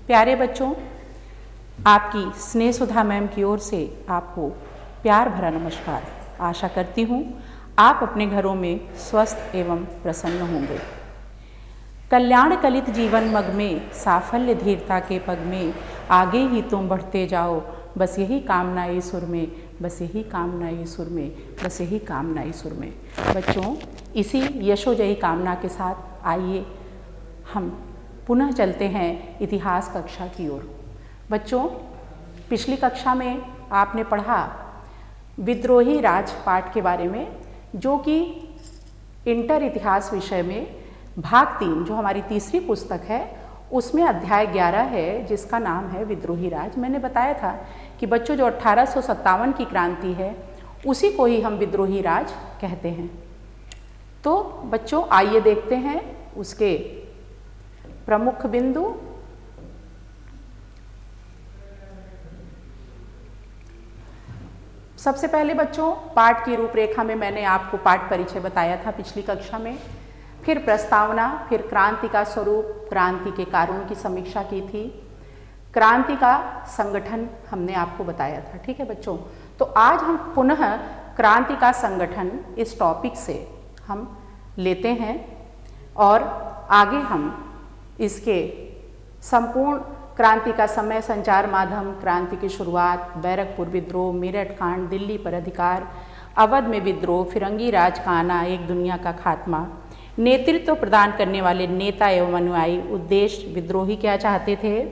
प्यारे बच्चों, आपकी स्नेह सुधा मैम की ओर से आपको प्यार भरा नमस्कार। आशा करती हूँ आप अपने घरों में स्वस्थ एवं प्रसन्न होंगे। कल्याण कलित जीवन मग में, साफल्य धीरता के पग में, आगे ही तुम बढ़ते जाओ, बस यही कामना ईश्वर में, बस यही कामना ईश्वर में, बस यही कामना ईश्वर में। बच्चों, इसी यशोजयी कामना के साथ आइए हम पुनः चलते हैं इतिहास कक्षा की ओर। बच्चों, पिछली कक्षा में आपने पढ़ा विद्रोही राज पाठ के बारे में, जो कि इंटर इतिहास विषय में भाग 3 जो हमारी तीसरी पुस्तक है उसमें अध्याय 11 है, जिसका नाम है विद्रोही राज। मैंने बताया था कि बच्चों जो 1857 की क्रांति है उसी को ही हम विद्रोही राज कहते हैं। तो बच्चों आइए देखते हैं उसके प्रमुख बिंदु। सबसे पहले बच्चों पाठ की रूपरेखा में मैंने आपको पाठ परिचय बताया था पिछली कक्षा में, फिर प्रस्तावना, फिर क्रांति का स्वरूप, क्रांति के कारणों की समीक्षा की थी, क्रांति का संगठन हमने आपको बताया था। ठीक है बच्चों, तो आज हम पुनः क्रांति का संगठन इस टॉपिक से हम लेते हैं और आगे हम इसके संपूर्ण क्रांति का समय, संचार माध्यम, क्रांति की शुरुआत, बैरकपुर विद्रोह, मेरठ कांड, दिल्ली पर अधिकार, अवध में विद्रोह, फिरंगी राज का आना, एक दुनिया का खात्मा, नेतृत्व प्रदान करने वाले नेता एवं अनुयायी, उद्देश्य, विद्रोही क्या चाहते थे,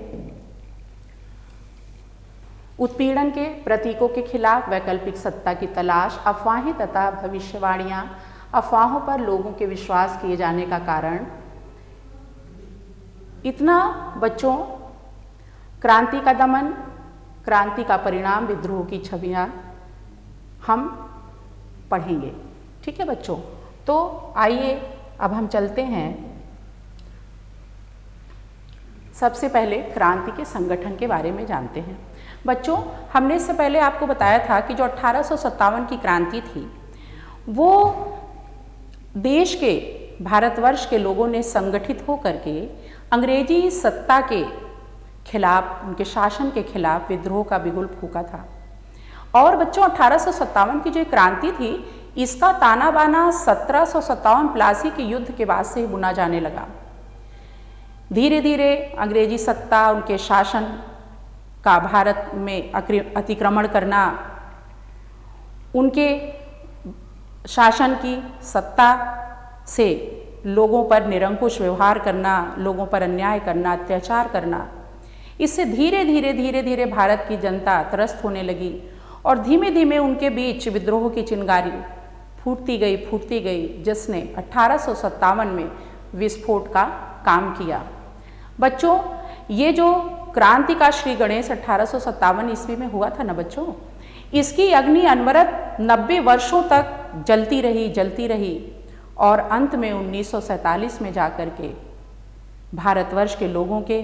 उत्पीड़न के प्रतीकों के खिलाफ वैकल्पिक सत्ता की तलाश, अफवाहें तथा भविष्यवाणियां, अफवाहों पर लोगों के विश्वास किए जाने का कारण। इतना बच्चों क्रांति का दमन, क्रांति का परिणाम, विद्रोह की छवियां हम पढ़ेंगे। ठीक है बच्चों, तो आइए अब हम चलते हैं सबसे पहले क्रांति के संगठन के बारे में जानते हैं। बच्चों, हमने इससे पहले आपको बताया था कि जो 1857 की क्रांति थी वो देश के, भारतवर्ष के लोगों ने संगठित होकर के अंग्रेजी सत्ता के खिलाफ, उनके शासन के खिलाफ विद्रोह का बिगुल फूंका था। और बच्चों 1857 की जो क्रांति थी इसका ताना बाना 1757 प्लासी के युद्ध के बाद से बुना जाने लगा। धीरे धीरे अंग्रेजी सत्ता, उनके शासन का भारत में अतिक्रमण करना, उनके शासन की सत्ता से लोगों पर निरंकुश व्यवहार करना, लोगों पर अन्याय करना, अत्याचार करना, इससे धीरे धीरे भारत की जनता त्रस्त होने लगी और धीमे धीमे उनके बीच विद्रोह की चिंगारी फूटती गई, जिसने 1857 में विस्फोट का काम किया। बच्चों, ये जो क्रांति का श्री गणेश 1857 ईस्वी में हुआ था ना बच्चों, इसकी अग्नि अनवरत 90 वर्षों तक जलती रही और अंत में 1947 में जाकर के भारतवर्ष के लोगों के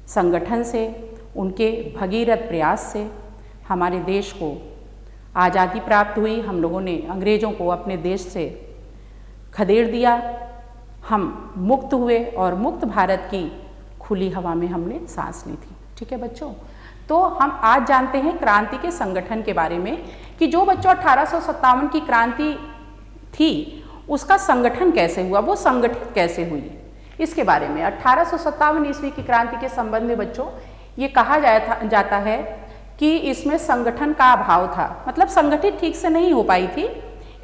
संगठन से, उनके भगीरथ प्रयास से हमारे देश को आज़ादी प्राप्त हुई। हम लोगों ने अंग्रेज़ों को अपने देश से खदेड़ दिया, हम मुक्त हुए और मुक्त भारत की खुली हवा में हमने सांस ली थी। ठीक है बच्चों, तो हम आज जानते हैं क्रांति के संगठन के बारे में कि जो बच्चों 1857 की क्रांति थी उसका संगठन कैसे हुआ, वो संगठित कैसे हुई, इसके बारे में। 1857 ईस्वी की क्रांति के संबंध में बच्चों ये कहा जाता है कि इसमें संगठन का अभाव था, मतलब संगठित ठीक से नहीं हो पाई थी,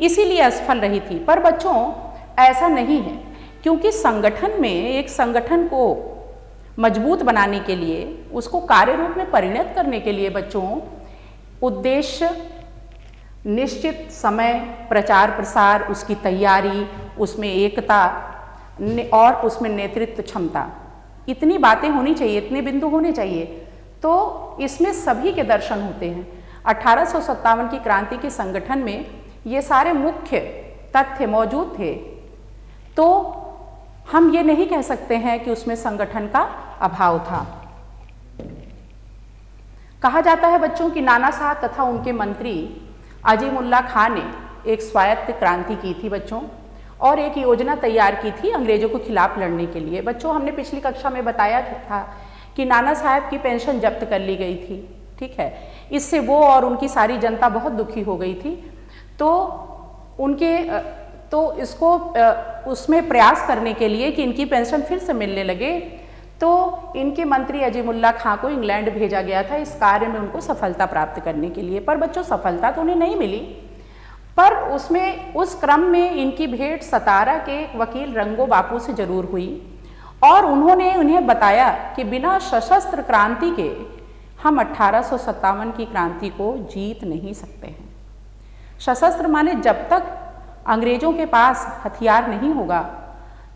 इसीलिए असफल रही थी। पर बच्चों ऐसा नहीं है, क्योंकि संगठन में, एक संगठन को मजबूत बनाने के लिए, उसको कार्य रूप में परिणत करने के लिए बच्चों उद्देश्य, निश्चित समय, प्रचार प्रसार, उसकी तैयारी, उसमें एकता और उसमें नेतृत्व क्षमता, इतनी बातें होनी चाहिए, इतने बिंदु होने चाहिए, तो इसमें सभी के दर्शन होते हैं। 1857 की क्रांति के संगठन में ये सारे मुख्य तथ्य मौजूद थे, तो हम ये नहीं कह सकते हैं कि उसमें संगठन का अभाव था। कहा जाता है बच्चों कि नाना साहब तथा उनके मंत्री अजीमुल्ला खां ने एक स्वायत्त क्रांति की थी बच्चों, और एक योजना तैयार की थी अंग्रेजों के खिलाफ लड़ने के लिए। बच्चों हमने पिछली कक्षा में बताया था कि नाना साहब की पेंशन जब्त कर ली गई थी, ठीक है। इससे वो और उनकी सारी जनता बहुत दुखी हो गई थी। तो इसको उसमें प्रयास करने के लिए कि इनकी पेंशन फिर से मिलने लगे, तो इनके मंत्री अजीमुल्ला खां को इंग्लैंड भेजा गया था इस कार्य में उनको सफलता प्राप्त करने के लिए। पर बच्चों, सफलता तो उन्हें नहीं मिली, पर उस क्रम में इनकी भेंट सतारा के वकील रंगो बापू से जरूर हुई और उन्होंने उन्हें बताया कि बिना सशस्त्र क्रांति के हम 1857 की क्रांति को जीत नहीं सकते हैं। सशस्त्र माने जब तक अंग्रेजों के पास हथियार नहीं होगा,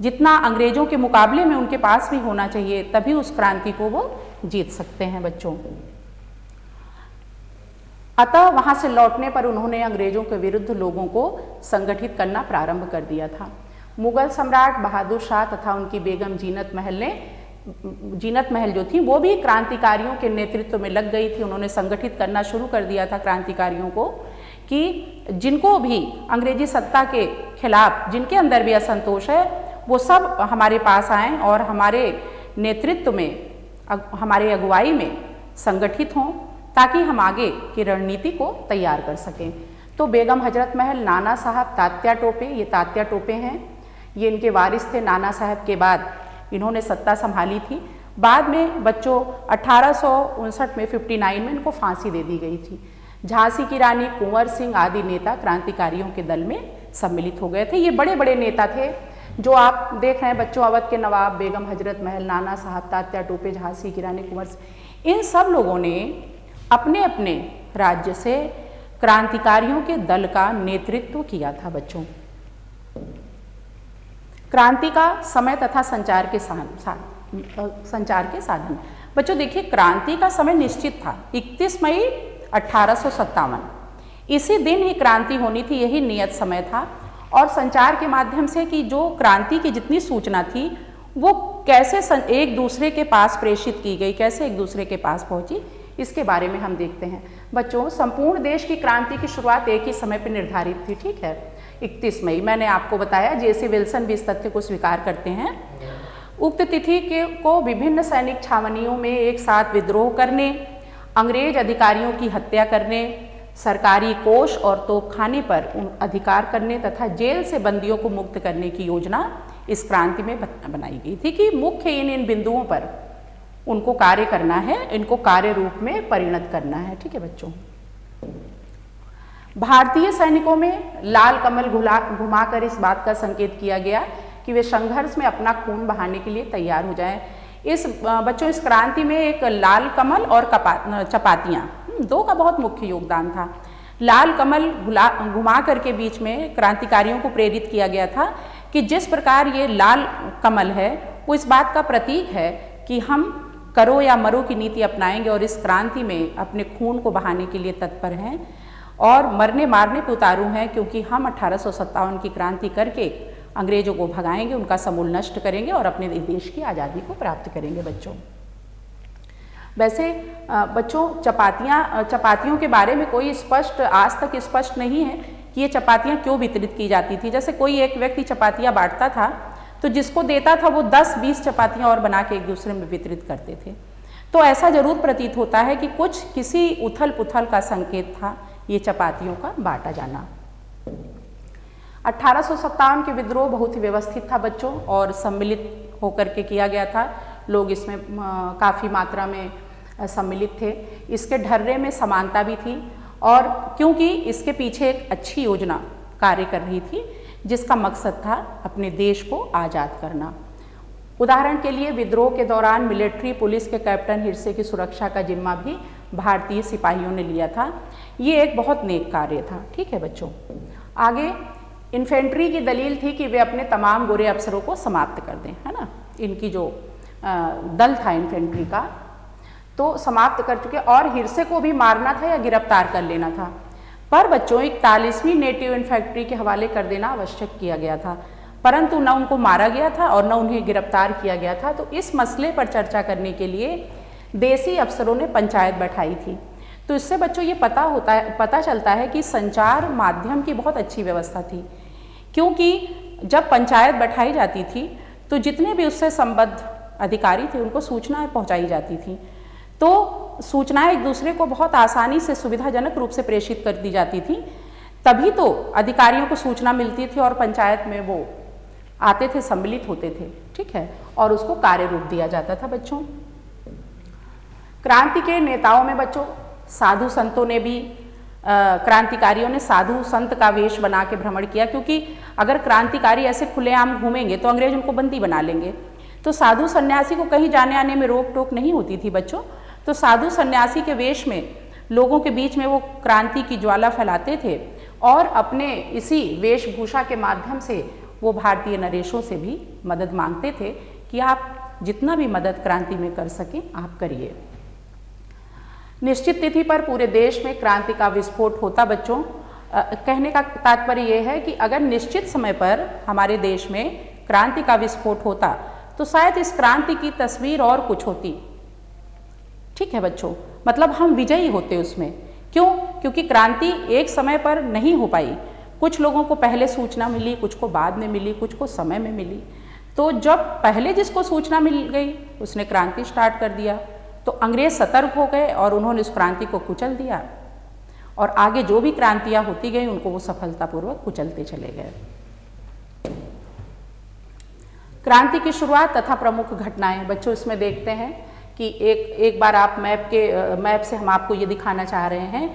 जितना अंग्रेजों के मुकाबले में उनके पास भी होना चाहिए, तभी उस क्रांति को वो जीत सकते हैं बच्चों। अतः वहां से लौटने पर उन्होंने अंग्रेजों के विरुद्ध लोगों को संगठित करना प्रारंभ कर दिया था। मुगल सम्राट बहादुर शाह तथा उनकी बेगम जीनत महल जो थी वो भी क्रांतिकारियों के नेतृत्व में लग गई थी। उन्होंने संगठित करना शुरू कर दिया था क्रांतिकारियों को कि जिनको भी अंग्रेजी सत्ता के खिलाफ, जिनके अंदर भी असंतोष है, वो सब हमारे पास आएँ और हमारे नेतृत्व में, हमारे अगुवाई में संगठित हों, ताकि हम आगे की रणनीति को तैयार कर सकें। तो बेगम हजरत महल, नाना साहब, तात्या टोपे, ये तात्या टोपे हैं, ये इनके वारिस थे। नाना साहब के बाद इन्होंने सत्ता संभाली थी। बाद में बच्चों 1859 में 59 में इनको फांसी दे दी गई थी। झांसी की रानी, कुंवर सिंह आदि नेता क्रांतिकारियों के दल में सम्मिलित हो गए थे। ये बड़े बड़े नेता थे जो आप देख रहे हैं बच्चों, अवध के नवाब, बेगम हजरत महल, नाना साहब, तात्या टोपे, झांसी की रानी, कुंवर सिंह, इन सब लोगों ने अपने अपने राज्य से क्रांतिकारियों के दल का नेतृत्व किया था बच्चों। क्रांति का समय तथा संचार के साधन बच्चों, देखिए क्रांति का समय निश्चित था 31 मई 1857, इसी दिन ही क्रांति होनी थी, यही नियत समय था। और संचार के माध्यम से कि जो क्रांति की जितनी सूचना थी वो कैसे एक दूसरे के पास प्रेषित की गई, कैसे एक दूसरे के पास पहुंची, इसके बारे में हम देखते हैं बच्चों। संपूर्ण देश की क्रांति की शुरुआत एक ही समय पर निर्धारित थी, ठीक है, 31 मई। मैंने आपको बताया, जेसी विल्सन भी इस तथ्य को स्वीकार करते हैं। उक्त तिथि को विभिन्न सैनिक छावनियों में एक साथ विद्रोह करने, अंग्रेज अधिकारियों की हत्या करने, सरकारी कोष और तोपखाने पर अधिकार करने तथा जेल से बंदियों को मुक्त करने की योजना इस क्रांति में बनाई गई थी कि मुख्य इन बिंदुओं पर उनको कार्य करना है, इनको कार्य रूप में परिणत करना है, ठीक है बच्चों। भारतीय सैनिकों में लाल कमल घुमाकर इस बात का संकेत किया गया कि वे संघर्ष में अपना खून बहाने के लिए तैयार हो जाएं। बच्चों इस क्रांति में एक लाल कमल और चपातियाँ, दो का बहुत मुख्य योगदान था। लाल कमल घुमा करके बीच में क्रांतिकारियों को प्रेरित किया गया था कि जिस प्रकार ये लाल कमल है वो इस बात का प्रतीक है कि हम करो या मरो की नीति अपनाएंगे और इस क्रांति में अपने खून को बहाने के लिए तत्पर हैं और मरने मारने पे उतारू हैं, क्योंकि हम 1857 की क्रांति करके अंग्रेजों को भगाएंगे, उनका समूल नष्ट करेंगे और अपने देश की आज़ादी को प्राप्त करेंगे बच्चों। वैसे बच्चों चपातियों के बारे में कोई आज तक स्पष्ट नहीं है कि ये चपातियाँ क्यों वितरित की जाती थी। जैसे कोई एक व्यक्ति चपातियाँ बांटता था तो जिसको देता था वो 10-20 चपातियाँ और बना के एक दूसरे में वितरित करते थे। तो ऐसा जरूर प्रतीत होता है कि किसी उथल पुथल का संकेत था ये चपातियों का बांटा जाना। 1857 के विद्रोह बहुत ही व्यवस्थित था बच्चों और सम्मिलित होकर के किया गया था। लोग इसमें काफ़ी मात्रा में सम्मिलित थे। इसके ढर्रे में समानता भी थी और क्योंकि इसके पीछे एक अच्छी योजना कार्य कर रही थी जिसका मकसद था अपने देश को आज़ाद करना। उदाहरण के लिए विद्रोह के दौरान मिलिट्री पुलिस के कैप्टन हिरसे की सुरक्षा का जिम्मा भी भारतीय सिपाहियों ने लिया था। ये एक बहुत नेक कार्य था, ठीक है बच्चों। आगे इन्फेंट्री की दलील थी कि वे अपने तमाम बुरे अफसरों को समाप्त कर दें, है ना। इनकी जो दल था इन्फेंट्री का तो समाप्त कर चुके और हिरसे को भी मारना था या गिरफ्तार कर लेना था। पर बच्चों 41वीं नेटिव इन्फेंट्री के हवाले कर देना आवश्यक किया गया था, परंतु न उनको मारा गया था और न उन्हें गिरफ्तार किया गया था। तो इस मसले पर चर्चा करने के लिए देसी अफसरों ने पंचायत बैठाई थी। तो इससे बच्चों ये पता चलता है कि संचार माध्यम की बहुत अच्छी व्यवस्था थी, क्योंकि जब पंचायत बैठाई जाती थी तो जितने भी उससे संबद्ध अधिकारी थे उनको सूचनाएं पहुंचाई जाती थी, तो सूचनाएं एक दूसरे को बहुत आसानी से सुविधाजनक रूप से प्रेषित कर दी जाती थी, तभी तो अधिकारियों को सूचना मिलती थी और पंचायत में वो आते थे, सम्मिलित होते थे, ठीक है, और उसको कार्य रूप दिया जाता था बच्चों। क्रांति के नेताओं में बच्चों साधु संतों ने भी क्रांतिकारियों ने साधु संत का वेश बना के भ्रमण किया, क्योंकि अगर क्रांतिकारी ऐसे खुलेआम घूमेंगे तो अंग्रेज उनको बंदी बना लेंगे। तो साधु सन्यासी को कहीं जाने आने में रोक टोक नहीं होती थी बच्चों, तो साधु सन्यासी के वेश में लोगों के बीच में वो क्रांति की ज्वाला फैलाते थे और अपने इसी वेशभूषा के माध्यम से वो भारतीय नरेशों से भी मदद मांगते थे कि आप जितना भी मदद क्रांति में कर सकें आप करिए। निश्चित तिथि पर पूरे देश में क्रांति का विस्फोट होता बच्चों। कहने का तात्पर्य यह है कि अगर निश्चित समय पर हमारे देश में क्रांति का विस्फोट होता तो शायद इस क्रांति की तस्वीर और कुछ होती, ठीक है बच्चों, मतलब हम विजयी होते उसमें। क्यों? क्योंकि क्रांति एक समय पर नहीं हो पाई, कुछ लोगों को पहले सूचना मिली, कुछ को बाद में मिली, कुछ को समय में मिली। तो जब पहले जिसको सूचना मिल गई उसने क्रांति स्टार्ट कर दिया, तो अंग्रेज सतर्क हो गए और उन्होंने उस क्रांति को कुचल दिया और आगे जो भी क्रांतियां होती गई उनको वो सफलतापूर्वक कुचलते चले गए। क्रांति की शुरुआत तथा प्रमुख घटनाएं बच्चों इसमें देखते हैं कि एक बार आप मैप से हम आपको ये दिखाना चाह रहे हैं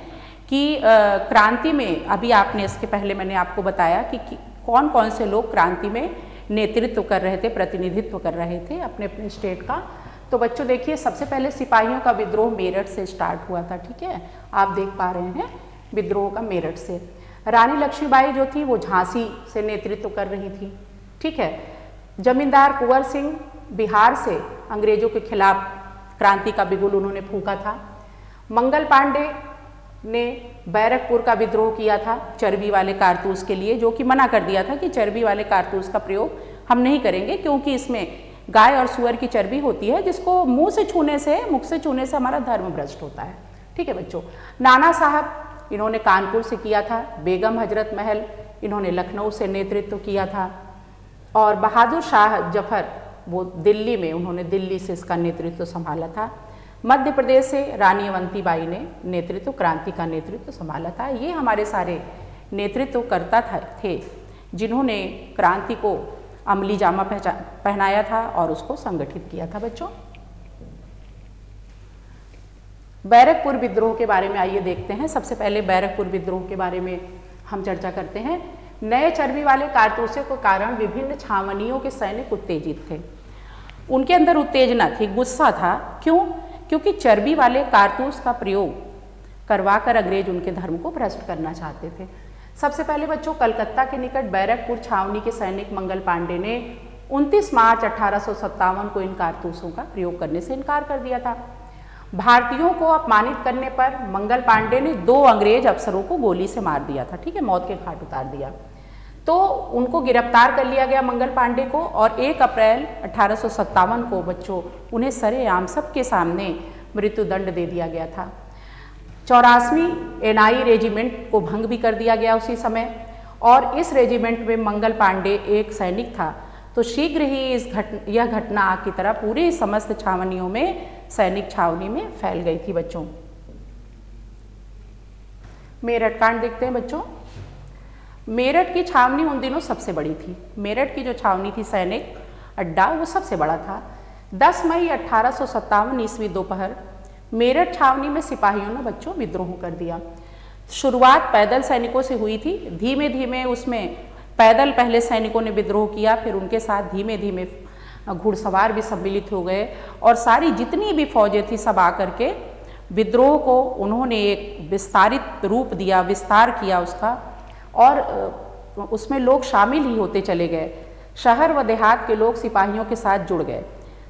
कि क्रांति में अभी आपने इसके पहले मैंने आपको बताया कि कौन कौन से लोग क्रांति में नेतृत्व कर रहे थे, प्रतिनिधित्व कर रहे थे अपने अपने स्टेट का। तो बच्चों देखिए सबसे पहले सिपाहियों का विद्रोह मेरठ से स्टार्ट हुआ था, ठीक है, आप देख पा रहे हैं विद्रोह का मेरठ से। रानी लक्ष्मीबाई जो थी वो झांसी से नेतृत्व कर रही थी, ठीक है। जमींदार कुंवर सिंह बिहार से अंग्रेजों के खिलाफ क्रांति का बिगुल उन्होंने फूंका था। मंगल पांडे ने बैरकपुर का विद्रोह किया था चर्बी वाले कारतूस के लिए, जो कि मना कर दिया था कि चर्बी वाले कारतूस का प्रयोग हम नहीं करेंगे क्योंकि इसमें गाय और सुअर की चर्बी होती है जिसको मुख से छूने से हमारा धर्म भ्रष्ट होता है, ठीक है बच्चों। नाना साहब इन्होंने कानपुर से किया था। बेगम हजरत महल इन्होंने लखनऊ से नेतृत्व किया था और बहादुर शाह जफर वो दिल्ली में, उन्होंने दिल्ली से इसका नेतृत्व संभाला था। मध्य प्रदेश से रानी अवंतीबाई ने नेतृत्व क्रांति का नेतृत्व संभाला था। ये हमारे सारे नेतृत्वकर्ता थे जिन्होंने क्रांति को अमली जामा पहनाया था और उसको संगठित किया था बच्चों। बैरकपुर विद्रोह के बारे में आइए देखते हैं। सबसे पहले बैरकपुर विद्रोह के बारे में हम चर्चा करते हैं। नए चर्बी वाले कारतूसों के कारण विभिन्न छावनियों के सैनिक उत्तेजित थे, उनके अंदर उत्तेजना थी, गुस्सा था। क्यों? क्योंकि चर्बी वाले कारतूस का प्रयोग करवाकर अंग्रेज उनके धर्म को भ्रष्ट करना चाहते थे। सबसे पहले बच्चों कलकत्ता के निकट बैरकपुर छावनी के सैनिक मंगल पांडे ने 29 मार्च 1857 को इन कारतूसों का प्रयोग करने से इनकार कर दिया था। भारतीयों को अपमानित करने पर मंगल पांडे ने 2 अंग्रेज अफसरों को गोली से मार दिया था, ठीक है, मौत के घाट उतार दिया। तो उनको गिरफ्तार कर लिया गया मंगल पांडे को और 1 अप्रैल 1857 को बच्चों उन्हें सरेआम सबके सामने मृत्युदंड दे दिया गया था। 84वीं NI रेजिमेंट को भंग भी कर दिया गया उसी समय और इस रेजिमेंट में मंगल पांडे एक सैनिक था। तो शीघ्र ही यह घटना आग की तरह पूरे समस्त छावनियों में, सैनिक छावनी में फैल गई थी बच्चों। मेरठ कांड देखते हैं बच्चों। मेरठ की छावनी उन दिनों सबसे बड़ी थी। मेरठ की जो छावनी थी सैनिक अड्डा वो सबसे बड़ा था। 10 मई 1857 ईस्वी दोपहर मेरठ छावनी में सिपाहियों ने बच्चों विद्रोह कर दिया। शुरुआत पैदल सैनिकों से हुई थी, धीमे धीमे उसमें पैदल पहले सैनिकों ने विद्रोह किया, फिर उनके साथ धीमे धीमे घुड़सवार भी सम्मिलित हो गए और सारी जितनी भी फौजें थी सब आकर के विद्रोह को उन्होंने एक विस्तारित रूप दिया, विस्तार किया उसका और उसमें लोग शामिल ही होते चले गए। शहर व देहात के लोग सिपाहियों के साथ जुड़ गए।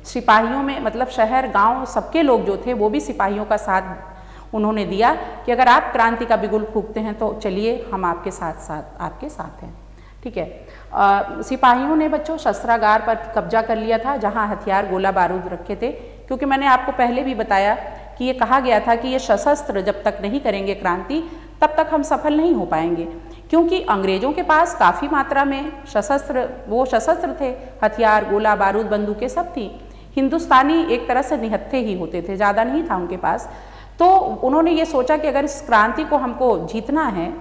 सिपाहियों में मतलब शहर गांव सबके लोग जो थे वो भी सिपाहियों का साथ उन्होंने दिया कि अगर आप क्रांति का बिगुल फूंकते हैं तो चलिए हम आपके साथ हैं, ठीक है। सिपाहियों ने बच्चों शस्त्रागार पर कब्जा कर लिया था जहां हथियार गोला बारूद रखे थे, क्योंकि मैंने आपको पहले भी बताया कि ये कहा गया था कि ये सशस्त्र जब तक नहीं करेंगे क्रांति तब तक हम सफल नहीं हो पाएंगे, क्योंकि अंग्रेजों के पास काफ़ी मात्रा में शस्त्र थे, हथियार गोला बारूद बंदूकें सब थी। हिंदुस्तानी एक तरह से निहत्थे ही होते थे, ज़्यादा नहीं था उनके पास। तो उन्होंने ये सोचा कि अगर इस क्रांति को हमको जीतना है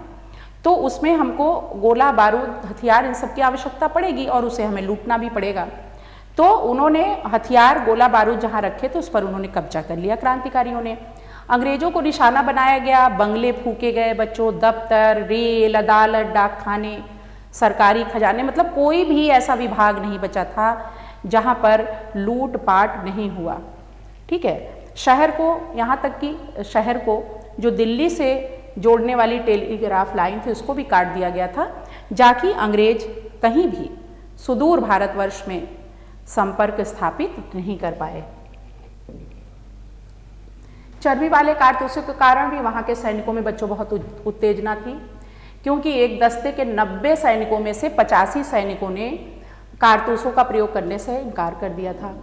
तो उसमें हमको गोला बारूद हथियार इन सब की आवश्यकता पड़ेगी और उसे हमें लूटना भी पड़ेगा। तो उन्होंने हथियार गोला बारूद जहाँ रखे थे उस पर उन्होंने कब्जा कर लिया क्रांतिकारियों ने। अंग्रेजों को निशाना बनाया गया, बंगले फूके गए बच्चों, दफ्तर, रेल, अदालत, डाकखाने, सरकारी खजाने, मतलब कोई भी ऐसा विभाग नहीं बचा था जहाँ पर लूट पाट नहीं हुआ। ठीक है, शहर को, यहाँ तक कि शहर को जो दिल्ली से जोड़ने वाली टेलीग्राफ लाइन थी उसको भी काट दिया गया था, जाकि अंग्रेज कहीं भी सुदूर भारतवर्ष में संपर्क स्थापित नहीं कर पाए। चर्बी वाले कारतूसों के कारण भी वहाँ के सैनिकों में बच्चों बहुत उत्तेजना थी, क्योंकि एक दस्ते के 90 सैनिकों में से 85 सैनिकों ने कारतूसों का प्रयोग करने से इनकार कर दिया था।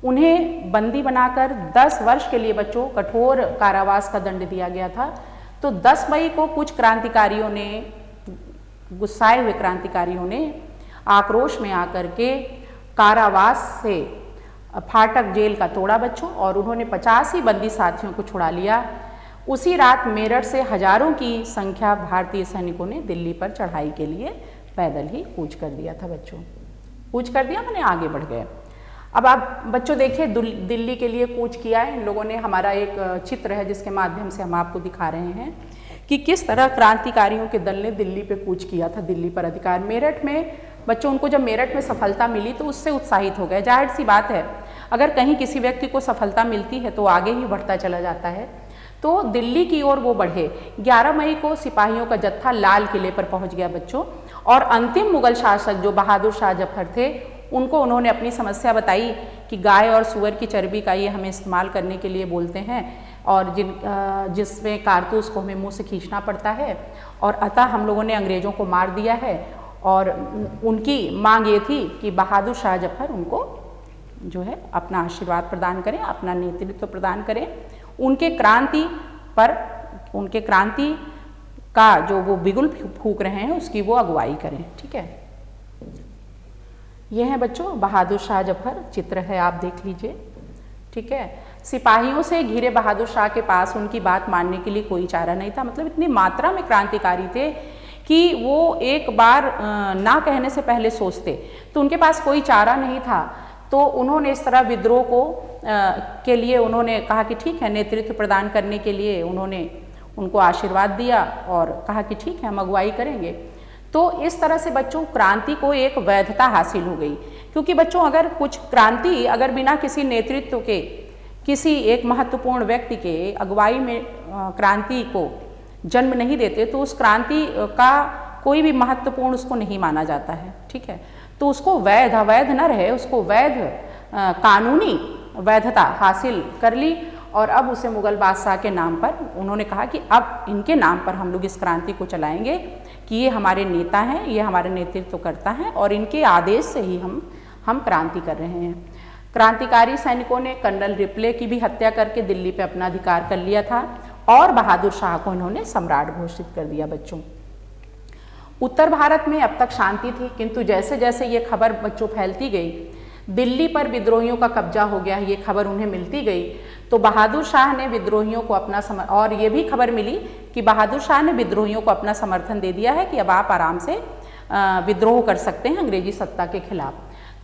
उन्हें बंदी बनाकर 10 वर्ष के लिए बच्चों कठोर कारावास का दंड दिया गया था। तो 10 मई को कुछ क्रांतिकारियों ने, गुस्साए हुए क्रांतिकारियों ने आक्रोश में आकर के कारावास से फाटक जेल का तोड़ा बच्चों, और उन्होंने 85 बंदी साथियों को छुड़ा लिया। उसी रात मेरठ से हजारों की संख्या भारतीय सैनिकों ने दिल्ली पर चढ़ाई के लिए पैदल ही कूच कर दिया था बच्चों। कूच कर दिया माने आगे बढ़ गए। अब आप बच्चों देखिए, दिल्ली के लिए कूच किया है इन लोगों ने। हमारा एक चित्र है जिसके माध्यम से हम आपको दिखा रहे हैं कि किस तरह क्रांतिकारियों के दल ने दिल्ली पे कूच किया था, दिल्ली पर अधिकार। मेरठ में बच्चों, उनको जब मेरठ में सफलता मिली तो उससे उत्साहित हो गए। जाहिर सी बात है, अगर कहीं किसी व्यक्ति को सफलता मिलती है तो आगे ही बढ़ता चला जाता है। तो दिल्ली की ओर वो बढ़े। 11 मई को सिपाहियों का जत्था लाल किले पर पहुंच गया बच्चों, और अंतिम मुगल शासक जो बहादुर शाह जफर थे, उनको उन्होंने अपनी समस्या बताई कि गाय और सूअर की चर्बी का ये हमें इस्तेमाल करने के लिए बोलते हैं, और जिसमें कारतूस को हमें मुँह से खींचना पड़ता है, और अतः हम लोगों ने अंग्रेज़ों को मार दिया है। और उनकी मांग ये थी कि बहादुर शाह जफर उनको जो है अपना आशीर्वाद प्रदान करें, अपना नेतृत्व प्रदान करें, उनके क्रांति पर, उनके क्रांति का जो वो बिगुल फूंक रहे हैं उसकी वो अगुवाई करें। ठीक है, ये है बच्चों बहादुर शाह जफर, चित्र है आप देख लीजिए। ठीक है, सिपाहियों से घिरे बहादुर शाह के पास उनकी बात मानने के लिए कोई चारा नहीं था। मतलब इतनी मात्रा में क्रांतिकारी थे कि वो एक बार ना कहने से पहले सोचते, तो उनके पास कोई चारा नहीं था। तो उन्होंने इस तरह विद्रोह को के लिए उन्होंने कहा कि ठीक है, नेतृत्व प्रदान करने के लिए उन्होंने उनको आशीर्वाद दिया और कहा कि ठीक है हम अगुवाई करेंगे। तो इस तरह से बच्चों क्रांति को एक वैधता हासिल हो गई, क्योंकि बच्चों अगर कुछ क्रांति अगर बिना किसी नेतृत्व के, किसी एक महत्वपूर्ण व्यक्ति के अगुवाई में क्रांति को जन्म नहीं देते तो उस क्रांति का कोई भी महत्वपूर्ण उसको नहीं माना जाता है। ठीक है, तो उसको वैध अवैध न रहे, उसको वैध कानूनी वैधता हासिल कर ली, और अब उसे मुगल बादशाह के नाम पर उन्होंने कहा कि अब इनके नाम पर हम लोग इस क्रांति को चलाएंगे कि ये हमारे नेता हैं, ये हमारे नेतृत्व करता है, और इनके आदेश से ही हम क्रांति कर रहे हैं। क्रांतिकारी सैनिकों ने कर्नल रिपले की भी हत्या करके दिल्ली पे अपना अधिकार कर लिया था, और बहादुर शाह को इन्होंने सम्राट घोषित कर दिया बच्चों। उत्तर भारत में अब तक शांति थी, किंतु जैसे जैसे ये खबर बच्चों फैलती गई, दिल्ली पर विद्रोहियों का कब्जा हो गया, ये खबर उन्हें मिलती गई, तो बहादुर शाह ने विद्रोहियों को अपना और ये भी खबर मिली कि बहादुर शाह ने विद्रोहियों को अपना समर्थन दे दिया है कि अब आप आराम से विद्रोह कर सकते हैं अंग्रेजी सत्ता के खिलाफ।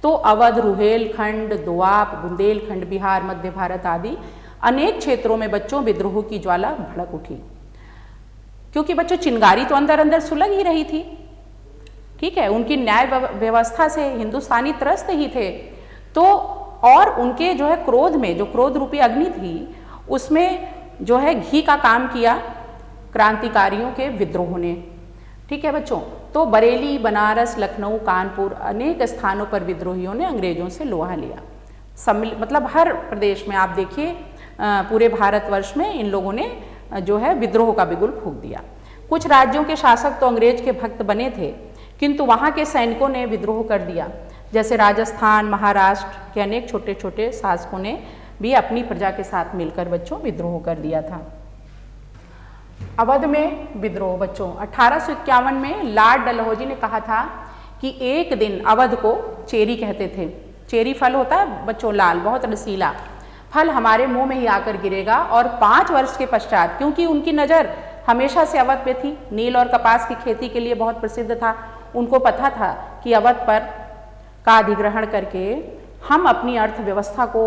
तो अवध, रुहेलखंड, दोआब, बुंदेलखंड, बिहार, मध्य भारत आदि अनेक क्षेत्रों में बच्चों विद्रोह की ज्वाला भड़क उठी, क्योंकि बच्चों चिंगारी तो अंदर अंदर सुलग ही रही थी। ठीक है, उनकी न्याय व्यवस्था से हिंदुस्तानी त्रस्त ही थे। तो और उनके जो है क्रोध में, जो क्रोध रूपी अग्नि थी, उसमें जो है घी का काम किया क्रांतिकारियों के विद्रोह ने। ठीक है बच्चों, तो बरेली, बनारस, लखनऊ, कानपुर अनेक स्थानों पर विद्रोहियों ने अंग्रेजों से लोहा लिया। मतलब हर प्रदेश में आप देखिए, पूरे भारतवर्ष में इन लोगों ने जो है विद्रोह का बिगुल फूंक दिया। कुछ राज्यों के शासक तो अंग्रेज के भक्त बने थे, किंतु वहाँ के सैनिकों ने विद्रोह कर दिया। जैसे राजस्थान, महाराष्ट्र के अनेक छोटे छोटे शासकों ने भी अपनी प्रजा के साथ मिलकर बच्चों विद्रोह कर दिया था। अवध में विद्रोह बच्चों 1851 में लॉर्ड डलहौजी ने कहा था कि एक दिन, अवध को चेरी कहते थे, चेरी फल होता है बच्चों, लाल, बहुत रसीला फल हमारे मुंह में ही आकर गिरेगा। और 5 वर्ष के पश्चात, क्योंकि उनकी नज़र हमेशा से अवध पे थी, नील और कपास की खेती के लिए बहुत प्रसिद्ध था, उनको पता था कि अवध पर का अधिग्रहण करके हम अपनी अर्थव्यवस्था को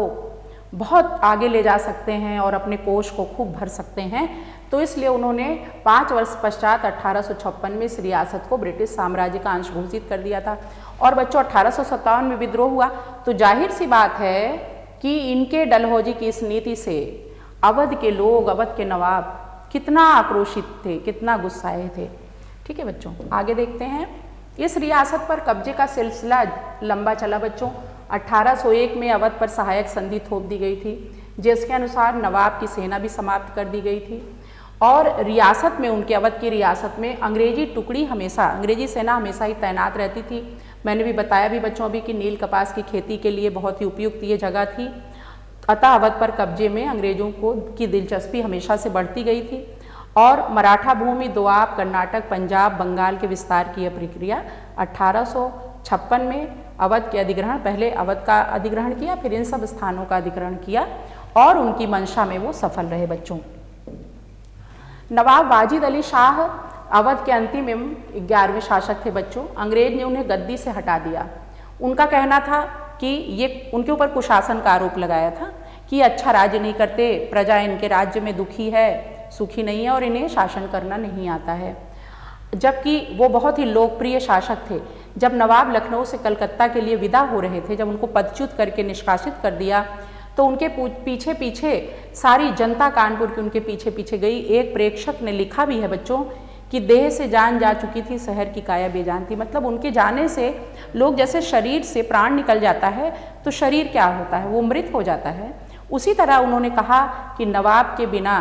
बहुत आगे ले जा सकते हैं और अपने कोष को खूब भर सकते हैं। तो इसलिए उन्होंने 5 वर्ष पश्चात 1856 में इस रियासत को ब्रिटिश साम्राज्य का अंश घोषित कर दिया था। और बच्चों 1857 में विद्रोह हुआ, तो जाहिर सी बात है कि इनके डलहौजी की इस नीति से अवध के लोग, अवध के नवाब कितना आक्रोशित थे, कितना गुस्साए थे। ठीक है बच्चों, आगे देखते हैं। इस रियासत पर कब्जे का सिलसिला लंबा चला बच्चों। 1801 में अवध पर सहायक संधि थोप दी गई थी, जिसके अनुसार नवाब की सेना भी समाप्त कर दी गई थी। और रियासत में, उनके अवध की रियासत में अंग्रेजी टुकड़ी हमेशा, अंग्रेजी सेना हमेशा ही तैनात रहती थी। मैंने भी बताया भी बच्चों अभी कि नील कपास की खेती के लिए बहुत ही उपयुक्त ये जगह थी। अतः अवध पर कब्जे में अंग्रेजों की दिलचस्पी हमेशा से बढ़ती गई थी। और मराठा भूमि, दोआब, कर्नाटक, पंजाब, बंगाल के विस्तार की यह प्रक्रिया 1856 में अवध के अधिग्रहण, पहले अवध का अधिग्रहण किया, फिर इन सब स्थानों का अधिग्रहण किया और उनकी मंशा में वो सफल रहे बच्चों। नवाब वाजिद अली शाह अवध के अंतिम एवं 11वें शासक थे बच्चों। अंग्रेज ने उन्हें गद्दी से हटा दिया। उनका कहना था कि ये, उनके ऊपर कुशासन का आरोप लगाया था कि अच्छा राज्य नहीं करते, प्रजा इनके राज्य में दुखी है, सुखी नहीं है और इन्हें शासन करना नहीं आता है। जबकि वो बहुत ही लोकप्रिय शासक थे। जब नवाब लखनऊ से कलकत्ता के लिए विदा हो रहे थे, जब उनको पदच्युत करके निष्कासित कर दिया, तो उनके पीछे पीछे सारी जनता कानपुर की उनके पीछे पीछे गई। एक प्रेक्षक ने लिखा भी है बच्चों कि देह से जान जा चुकी थी, शहर की काया बेजान थी। मतलब उनके जाने से लोग, जैसे शरीर से प्राण निकल जाता है तो शरीर क्या होता है, वो मृत हो जाता है, उसी तरह उन्होंने कहा कि नवाब के बिना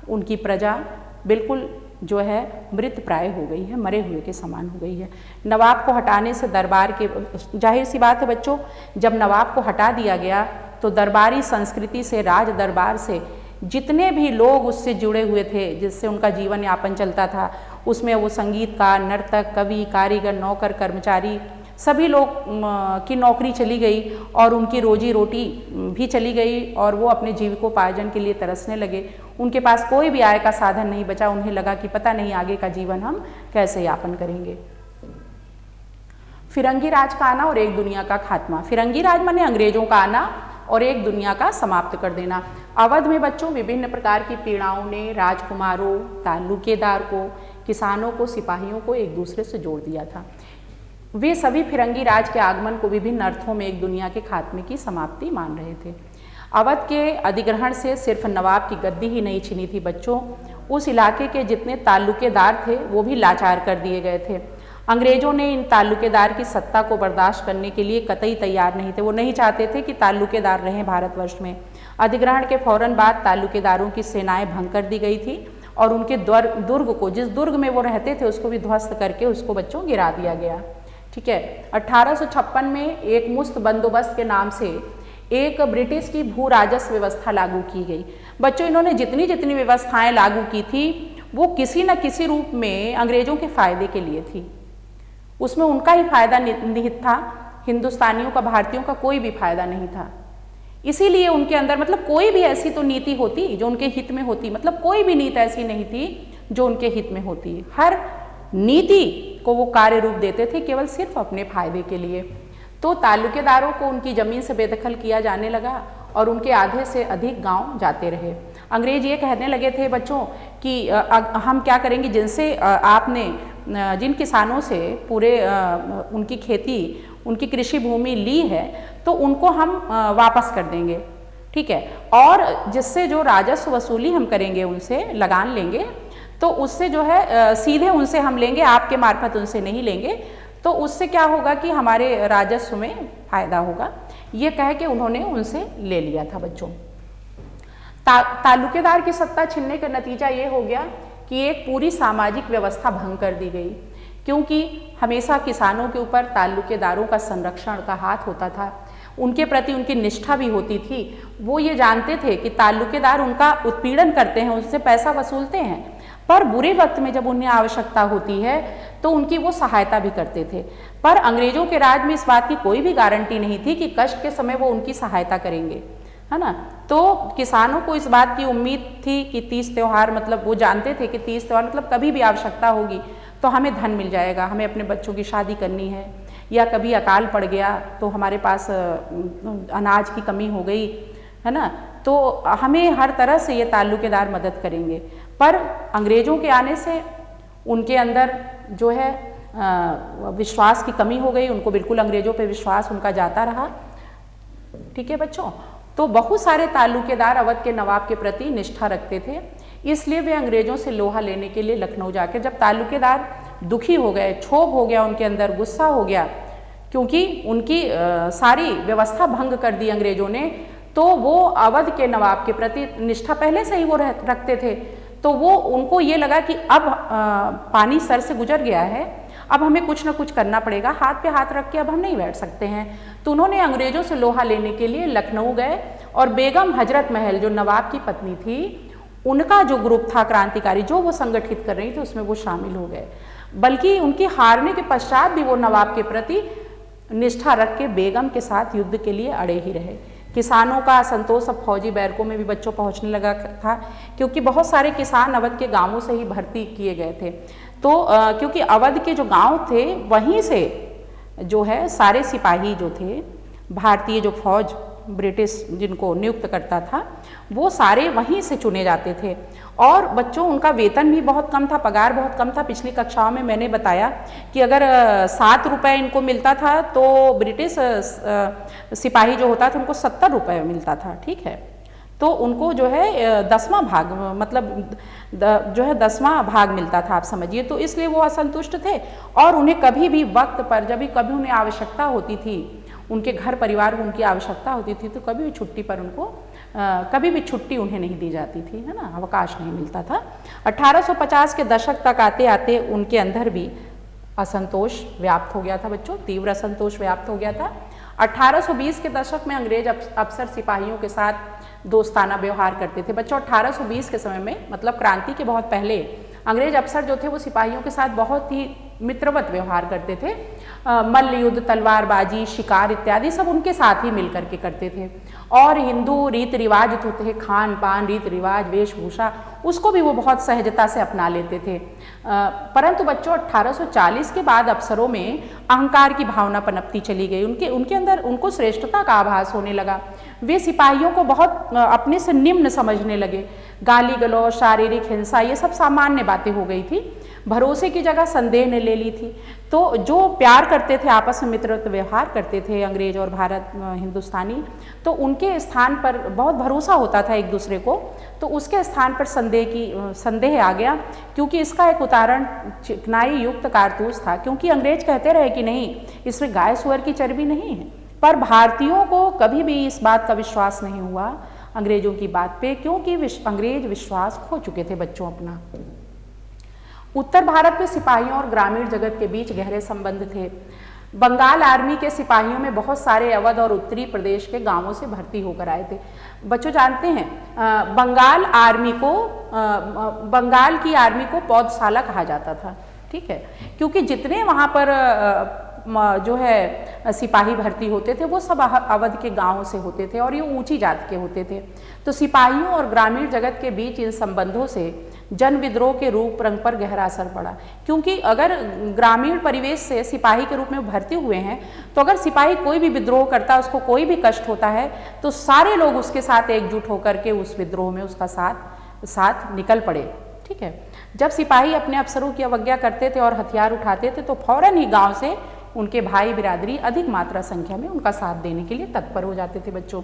उनकी प्रजा बिल्कुल जो है मृत प्राय हो गई है, मरे हुए के समान हो गई है। नवाब को हटाने से दरबार के, जाहिर सी बात है बच्चों, जब नवाब को हटा दिया गया तो दरबारी संस्कृति से, राज दरबार से जितने भी लोग उससे जुड़े हुए थे, जिससे उनका जीवन यापन चलता था, उसमें वो संगीतकार, नर्तक, कवि, कारीगर, नौकर, कर्मचारी, सभी लोग की नौकरी चली गई और उनकी रोजी रोटी भी चली गई और वो अपने जीविकोपार्जन के लिए तरसने लगे। उनके पास कोई भी आय का साधन नहीं बचा। उन्हें लगा कि पता नहीं आगे का जीवन हम कैसे यापन करेंगे। फिरंगी राज का आना और एक दुनिया का खात्मा। फिरंगी राज माने अंग्रेजों का आना और एक दुनिया का समाप्त कर देना। अवध में बच्चों विभिन्न प्रकार की पीड़ाओं ने राजकुमारों, ताल्लुकेदार को, किसानों को, सिपाहियों को एक दूसरे से जोड़ दिया था। वे सभी फिरंगी राज के आगमन को विभिन्न अर्थों में एक दुनिया के खात्मे की समाप्ति मान रहे थे। अवध के अधिग्रहण से सिर्फ नवाब की गद्दी ही नहीं छिनी थी बच्चों, उस इलाके के जितने ताल्लुकेदार थे वो भी लाचार कर दिए गए थे। अंग्रेजों ने इन ताल्लुकेदार की सत्ता को बर्दाश्त करने के लिए कतई तैयार नहीं थे। वो नहीं चाहते थे कि ताल्लुकेदार रहें भारतवर्ष में। अधिग्रहण के फौरन बाद ताल्लुकेदारों की सेनाएं भंग कर दी गई थी और उनके दुर्ग को, जिस दुर्ग में वो रहते थे, उसको भी ध्वस्त करके उसको बच्चों गिरा दिया गया। ठीक है। 1856 में एक मुफ्त बंदोबस्त के नाम से एक ब्रिटिश की भू राजस्व व्यवस्था लागू की गई। बच्चों इन्होंने जितनी जितनी व्यवस्थाएं लागू की थी वो किसी न किसी रूप में अंग्रेजों के फायदे के लिए थी। उसमें उनका ही फायदा निहित था, हिंदुस्तानियों का, भारतीयों का कोई भी फायदा नहीं था। इसीलिए उनके अंदर, मतलब कोई भी ऐसी तो नीति होती जो उनके हित में होती, मतलब कोई भी नीति ऐसी नहीं थी जो उनके हित में होती। हर नीति को वो कार्य रूप देते थे केवल सिर्फ अपने फायदे के लिए। तो ताल्लुकेदारों को उनकी ज़मीन से बेदखल किया जाने लगा और उनके आधे से अधिक गांव जाते रहे। अंग्रेज ये कहने लगे थे बच्चों कि हम क्या करेंगे, जिनसे आपने, जिन किसानों से पूरे उनकी खेती, उनकी कृषि भूमि ली है, तो उनको हम वापस कर देंगे, ठीक है, और जिससे जो राजस्व वसूली हम करेंगे, उनसे लगान लेंगे, तो उससे जो है सीधे उनसे हम लेंगे, आपके मार्फत उनसे नहीं लेंगे। तो उससे क्या होगा कि हमारे राजस्व में फायदा होगा। ये कह के उन्होंने उनसे ले लिया था बच्चों। ताल्लुकेदार की सत्ता छिनने का नतीजा ये हो गया कि एक पूरी सामाजिक व्यवस्था भंग कर दी गई, क्योंकि हमेशा किसानों के ऊपर ताल्लुकेदारों का संरक्षण का हाथ होता था, उनके प्रति उनकी निष्ठा भी होती थी। वो ये जानते थे कि ताल्लुकेदार उनका उत्पीड़न करते हैं, उनसे पैसा वसूलते हैं। पर बुरे वक्त में जब उन्हें आवश्यकता होती है तो उनकी वो सहायता भी करते थे। पर अंग्रेजों के राज में इस बात की कोई भी गारंटी नहीं थी कि कष्ट के समय वो उनकी सहायता करेंगे, है ना। तो किसानों को इस बात की उम्मीद थी कि तीज त्यौहार, मतलब वो जानते थे कि तीज त्यौहार मतलब कभी भी आवश्यकता होगी तो हमें धन मिल जाएगा, हमें अपने बच्चों की शादी करनी है, या कभी अकाल पड़ गया तो हमारे पास अनाज की कमी हो गई, है ना, तो हमें हर तरह से ये ताल्लुकेदार मदद करेंगे। पर अंग्रेज़ों के आने से उनके अंदर जो है विश्वास की कमी हो गई, उनको बिल्कुल अंग्रेज़ों पे विश्वास उनका जाता रहा। ठीक है बच्चों, तो बहुत सारे ताल्लुकेदार अवध के नवाब के प्रति निष्ठा रखते थे, इसलिए वे अंग्रेज़ों से लोहा लेने के लिए लखनऊ जाके, जब ताल्लुकेदार दुखी हो गए, क्षोभ हो गया उनके अंदर, गुस्सा हो गया, क्योंकि उनकी सारी व्यवस्था भंग कर दी अंग्रेज़ों ने, तो वो अवध के नवाब के प्रति निष्ठा पहले से ही वो रखते थे, तो वो उनको ये लगा कि अब पानी सर से गुजर गया है, अब हमें कुछ ना कुछ करना पड़ेगा, हाथ पे हाथ रख के अब हम नहीं बैठ सकते हैं। तो उन्होंने अंग्रेज़ों से लोहा लेने के लिए लखनऊ गए और बेगम हजरत महल जो नवाब की पत्नी थी, उनका जो ग्रुप था क्रांतिकारी जो वो संगठित कर रही थी, उसमें वो शामिल हो गए। बल्कि उनकी हारने के पश्चात भी वो नवाब के प्रति निष्ठा रख के बेगम के साथ युद्ध के लिए अड़े ही रहे। किसानों का असंतोष अब फौजी बैरकों में भी बच्चों पहुंचने लगा था, क्योंकि बहुत सारे किसान अवध के गांवों से ही भर्ती किए गए थे। तो क्योंकि अवध के जो गांव थे वहीं से जो है सारे सिपाही जो थे, भारतीय जो फौज ब्रिटिश जिनको नियुक्त करता था, वो सारे वहीं से चुने जाते थे। और बच्चों उनका वेतन भी बहुत कम था, पगार बहुत कम था। पिछली कक्षाओं में मैंने बताया कि अगर 7 रुपये इनको मिलता था तो ब्रिटिश सिपाही जो होता था उनको 70 रुपये मिलता था। ठीक है, तो उनको जो है 10वां भाग, मतलब जो है 10वां भाग मिलता था, आप समझिए। तो इसलिए वो असंतुष्ट थे और उन्हें कभी भी वक्त पर, जब भी कभी उन्हें आवश्यकता होती थी, उनके घर परिवार को उनकी आवश्यकता होती थी, तो कभी भी छुट्टी पर उनको कभी भी छुट्टी उन्हें नहीं दी जाती थी, है ना, अवकाश नहीं मिलता था। 1850 के दशक तक आते आते उनके अंदर भी असंतोष व्याप्त हो गया था बच्चों, तीव्र असंतोष व्याप्त हो गया था। 1820 के दशक में अंग्रेज अफसर सिपाहियों के साथ दोस्ताना व्यवहार करते थे बच्चों। 1820 के समय में, मतलब क्रांति के बहुत पहले, अंग्रेज अफसर जो थे वो सिपाहियों के साथ बहुत ही मित्रवत व्यवहार करते थे। मल्ल युद्ध, तलवारबाजी, शिकार इत्यादि सब उनके साथ ही मिल करके करते थे। और हिंदू रीति रिवाज जो थे, खान पान, रीति रिवाज, वेशभूषा, उसको भी वो बहुत सहजता से अपना लेते थे। परंतु बच्चों 1840 के बाद अफसरों में अहंकार की भावना पनपती चली गई, उनके अंदर उनको श्रेष्ठता का आभास होने लगा। वे सिपाहियों को बहुत अपने से निम्न समझने लगे। गाली गलौज, शारीरिक हिंसा, ये सब सामान्य बातें हो गई थी। भरोसे की जगह संदेह ने ले ली थी। तो जो प्यार करते थे, आपस में मित्रवत व्यवहार करते थे अंग्रेज और भारत हिंदुस्तानी, तो उनके स्थान पर बहुत भरोसा होता था एक दूसरे को, तो उसके स्थान पर संदेह आ गया। क्योंकि इसका एक उदाहरण चिकनाई युक्त कारतूस था। क्योंकि अंग्रेज कहते रहे कि नहीं, इसमें गाय सुअर की चर्बी नहीं है, पर भारतीयों को कभी भी इस बात का विश्वास नहीं हुआ अंग्रेजों की बात पे, क्योंकि अंग्रेज विश्वास खो चुके थे बच्चों अपना। उत्तर भारत में सिपाहियों और ग्रामीण जगत के बीच गहरे संबंध थे। बंगाल आर्मी के सिपाहियों में बहुत सारे अवध और उत्तरी प्रदेश के गांवों से भर्ती होकर आए थे। बच्चों जानते हैं बंगाल की आर्मी को पौधशाला कहा जाता था। ठीक है, क्योंकि जितने वहाँ पर जो है सिपाही भर्ती होते थे वो सब अवध के गांवों से होते थे और ये ऊंची जाति के होते थे। तो सिपाहियों और ग्रामीण जगत के बीच इन संबंधों से जन विद्रोह के रूप रंग पर गहरा असर पड़ा। क्योंकि अगर ग्रामीण परिवेश से सिपाही के रूप में भर्ती हुए हैं, तो अगर सिपाही कोई भी विद्रोह करता है, उसको कोई भी कष्ट होता है, तो सारे लोग उसके साथ एकजुट होकर के उस विद्रोह में उसका साथ निकल पड़े। ठीक है, जब सिपाही अपने अफसरों की अवज्ञा करते थे और हथियार उठाते थे, तो फौरन ही गांव से उनके भाई बिरादरी अधिक मात्रा संख्या में उनका साथ देने के लिए तत्पर हो जाते थे बच्चों।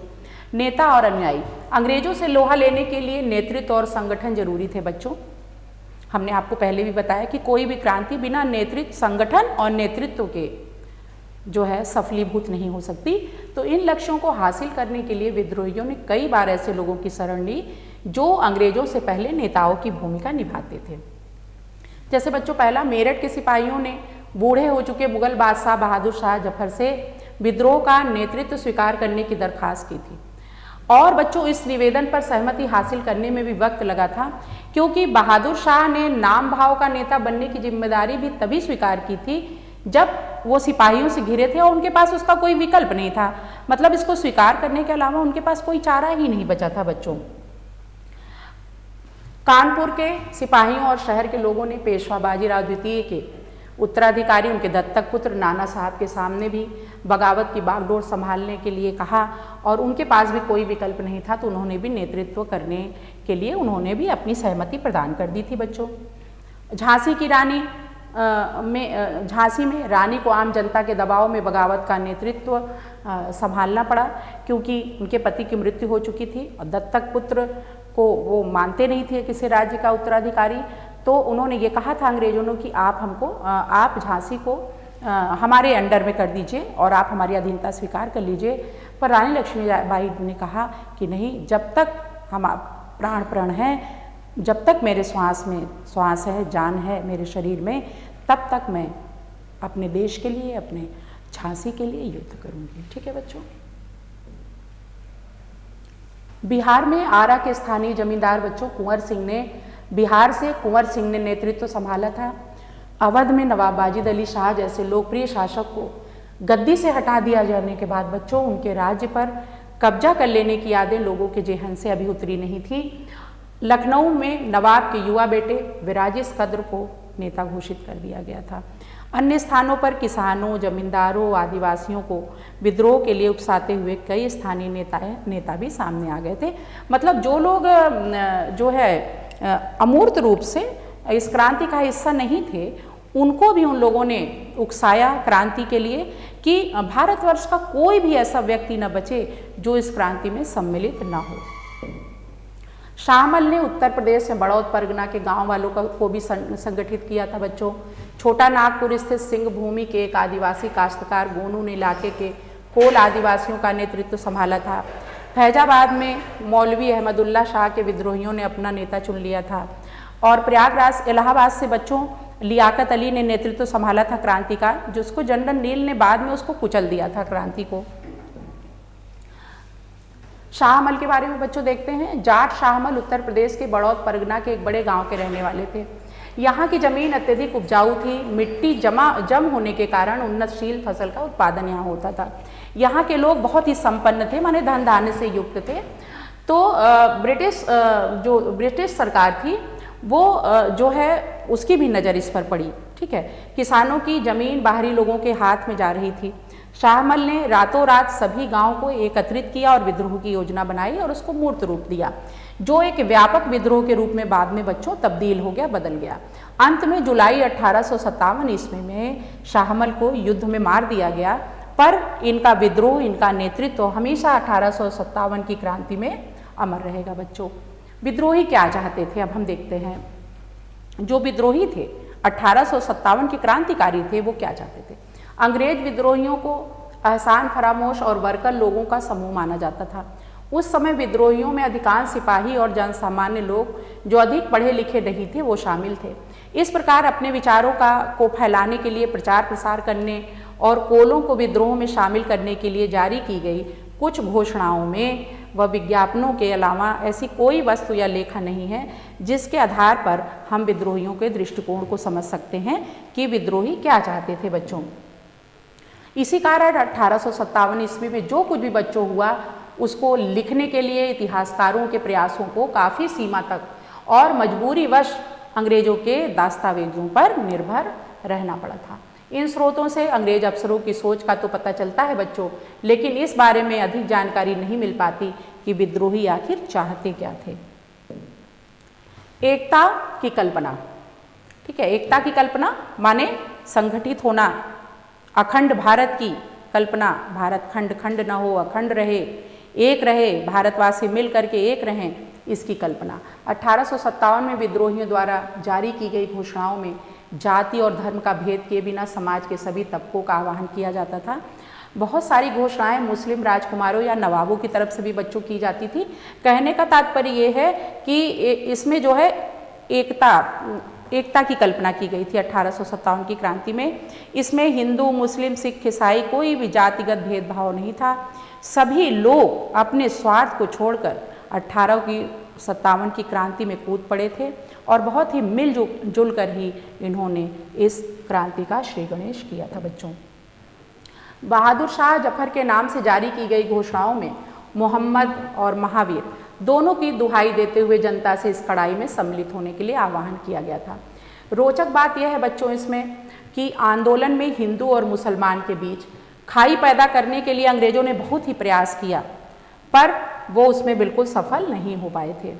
नेता और अनुयायी, अंग्रेजों से लोहा लेने के लिए नेतृत्व और संगठन जरूरी थे बच्चों। हमने आपको पहले भी बताया कि कोई भी क्रांति बिना नेतृत्व, संगठन और नेतृत्व के जो है सफलीभूत नहीं हो सकती। तो इन लक्ष्यों को हासिल करने के लिए विद्रोहियों ने कई बार ऐसे लोगों की शरण ली जो अंग्रेजों से पहले नेताओं की भूमिका निभाते थे। जैसे बच्चों, पहला मेरठ के सिपाहियों ने बूढ़े हो चुके मुगल बादशाह बहादुर शाह जफर से विद्रोह का नेतृत्व स्वीकार करने की दरखास्त की थी। और बच्चों इस निवेदन पर सहमति हासिल करने में भी वक्त लगा था, क्योंकि बहादुर शाह ने नाम भाव का नेता बनने की जिम्मेदारी भी तभी स्वीकार की थी जब वो सिपाहियों से घिरे थे और उनके पास उसका कोई विकल्प नहीं था। मतलब इसको स्वीकार करने के अलावा उनके पास कोई चारा ही नहीं बचा था बच्चों। कानपुर के सिपाहियों और शहर के लोगों ने पेशवा बाजीराव द्वितीय के उत्तराधिकारी उनके दत्तक पुत्र नाना साहब के सामने भी बगावत की बागडोर संभालने के लिए कहा और उनके पास भी कोई विकल्प नहीं था, तो उन्होंने भी नेतृत्व करने के लिए उन्होंने भी अपनी सहमति प्रदान कर दी थी बच्चों। झांसी में रानी को आम जनता के दबाव में बगावत का नेतृत्व संभालना पड़ा, क्योंकि उनके पति की मृत्यु हो चुकी थी और दत्तक पुत्र को वो मानते नहीं थे किसी राज्य का उत्तराधिकारी। तो उन्होंने ये कहा था अंग्रेजों ने कि आप झांसी को हमारे अंडर में कर दीजिए और आप हमारी अधीनता स्वीकार कर लीजिए। पर रानी लक्ष्मीबाई ने कहा कि नहीं, जब तक हम प्राण हैं, जब तक मेरे श्वास में श्वास है, जान है मेरे शरीर में, तब तक मैं अपने देश के लिए, अपने झांसी के लिए युद्ध करूंगी। ठीक है बच्चों। बिहार में आरा के स्थानीय जमींदार बच्चों बिहार से कुंवर सिंह ने नेतृत्व संभाला था। अवध में नवाब वाजिद अली शाह जैसे लोकप्रिय शासक को गद्दी से हटा दिया जाने के बाद बच्चों उनके राज्य पर कब्जा कर लेने की यादें लोगों के जेहन से अभी उतरी नहीं थी। लखनऊ में नवाब के युवा बेटे विराजिस कद्र को नेता घोषित कर दिया गया था। अन्य स्थानों पर किसानों, जमींदारों, आदिवासियों को विद्रोह के लिए उकसाते हुए कई स्थानीय नेता भी सामने आ गए थे। मतलब जो लोग जो है अमूर्त रूप से इस क्रांति का हिस्सा नहीं थे, उनको भी उन लोगों ने उकसाया क्रांति के लिए कि भारतवर्ष का कोई भी ऐसा व्यक्ति न बचे जो इस क्रांति में सम्मिलित न हो। शाहमल ने उत्तर प्रदेश में बड़ौद परगना के गांव वालों को भी संगठित किया था बच्चों। छोटा नागपुर स्थित सिंह भूमि के एक आदिवासी काश्तकार गोनू ने इलाके के कोल आदिवासियों का नेतृत्व संभाला था। फैजाबाद में मौलवी अहमदुल्ला शाह के विद्रोहियों ने अपना नेता चुन लिया था और प्रयागराज इलाहाबाद से बच्चों लियाकत अली ने नेतृत्व संभाला था क्रांति का, जिसको जनरल नील ने बाद में उसको कुचल दिया था क्रांति को। शाहमल के बारे में बच्चों देखते हैं। जाट शाहमल उत्तर प्रदेश के बड़ौद परगना के एक बड़े गांव के रहने वाले थे। यहाँ की जमीन अत्यधिक उपजाऊ थी। मिट्टी जम होने के कारण उन्नतशील फसल का उत्पादन यहाँ होता था। यहाँ के लोग बहुत ही संपन्न थे, माने धन धान्य से युक्त थे। तो ब्रिटिश सरकार थी वो जो है उसकी भी नज़र इस पर पड़ी। ठीक है, किसानों की जमीन बाहरी लोगों के हाथ में जा रही थी। शाहमल ने रातों रात सभी गांव को एकत्रित किया और विद्रोह की योजना बनाई और उसको मूर्त रूप दिया, जो एक व्यापक विद्रोह के रूप में बाद में बच्चों तब्दील हो गया, बदल गया। अंत में जुलाई 1857 ईस्वी में शाहमल को युद्ध में मार दिया गया, पर इनका विद्रोह, इनका नेतृत्व हमेशा 1857 की क्रांति में अमर रहेगा बच्चों। विद्रोही क्या चाहते थे, अब हम देखते हैं। जो विद्रोही थे 1857 के क्रांतिकारी थे, वो क्या चाहते थे। अंग्रेज विद्रोहियों को एहसान फरामोश और वर्कर लोगों का समूह माना जाता था। उस समय विद्रोहियों में अधिकांश सिपाही और जनसामान्य लोग जो अधिक पढ़े लिखे नहीं थे वो शामिल थे। इस प्रकार अपने विचारों को फैलाने के लिए, प्रचार प्रसार करने और कोलों को विद्रोह में शामिल करने के लिए जारी की गई कुछ घोषणाओं में व विज्ञापनों के अलावा ऐसी कोई वस्तु या लेखा नहीं है जिसके आधार पर हम विद्रोहियों के दृष्टिकोण को समझ सकते हैं कि विद्रोही क्या चाहते थे बच्चों। इसी कारण 1857 ईस्वी में जो कुछ भी बच्चों हुआ उसको लिखने के लिए इतिहासकारों के प्रयासों को काफ़ी सीमा तक और मजबूरीवश अंग्रेजों के दस्तावेजों पर निर्भर रहना पड़ा था। इन स्रोतों से अंग्रेज अफसरों की सोच का तो पता चलता है बच्चों, लेकिन इस बारे में अधिक जानकारी नहीं मिल पाती कि विद्रोही आखिर चाहते क्या थे। एकता की कल्पना, ठीक है, एकता की कल्पना माने संगठित होना, अखंड भारत की कल्पना, भारत खंड खंड न हो, अखंड रहे, एक रहे, भारतवासी मिल करके एक रहें, इसकी कल्पना। 1857 में विद्रोहियों द्वारा जारी की गई घोषणाओं में जाति और धर्म का भेद किए बिना समाज के सभी तबकों का आह्वान किया जाता था। बहुत सारी घोषणाएं मुस्लिम राजकुमारों या नवाबों की तरफ से भी बच्चों की जाती थी। कहने का तात्पर्य ये है कि इसमें जो है एकता एकता की कल्पना की गई थी 1857 की क्रांति में। इसमें हिंदू, मुस्लिम, सिख, ईसाई कोई भी जातिगत भेदभाव नहीं था। सभी लोग अपने स्वार्थ को छोड़कर 1857 की क्रांति में कूद पड़े थे और बहुत ही मिलजुल कर ही इन्होंने इस क्रांति का श्री गणेश किया था बच्चों। बहादुर शाह जफर के नाम से जारी की गई घोषणाओं में मोहम्मद और महावीर दोनों की दुहाई देते हुए जनता से इस कड़ाई में सम्मिलित होने के लिए आह्वान किया गया था। रोचक बात यह है बच्चों इसमें कि आंदोलन में हिंदू और मुसलमान के बीच खाई पैदा करने के लिए अंग्रेजों ने बहुत ही प्रयास किया, पर वो उसमें बिल्कुल सफल नहीं हो पाए थे।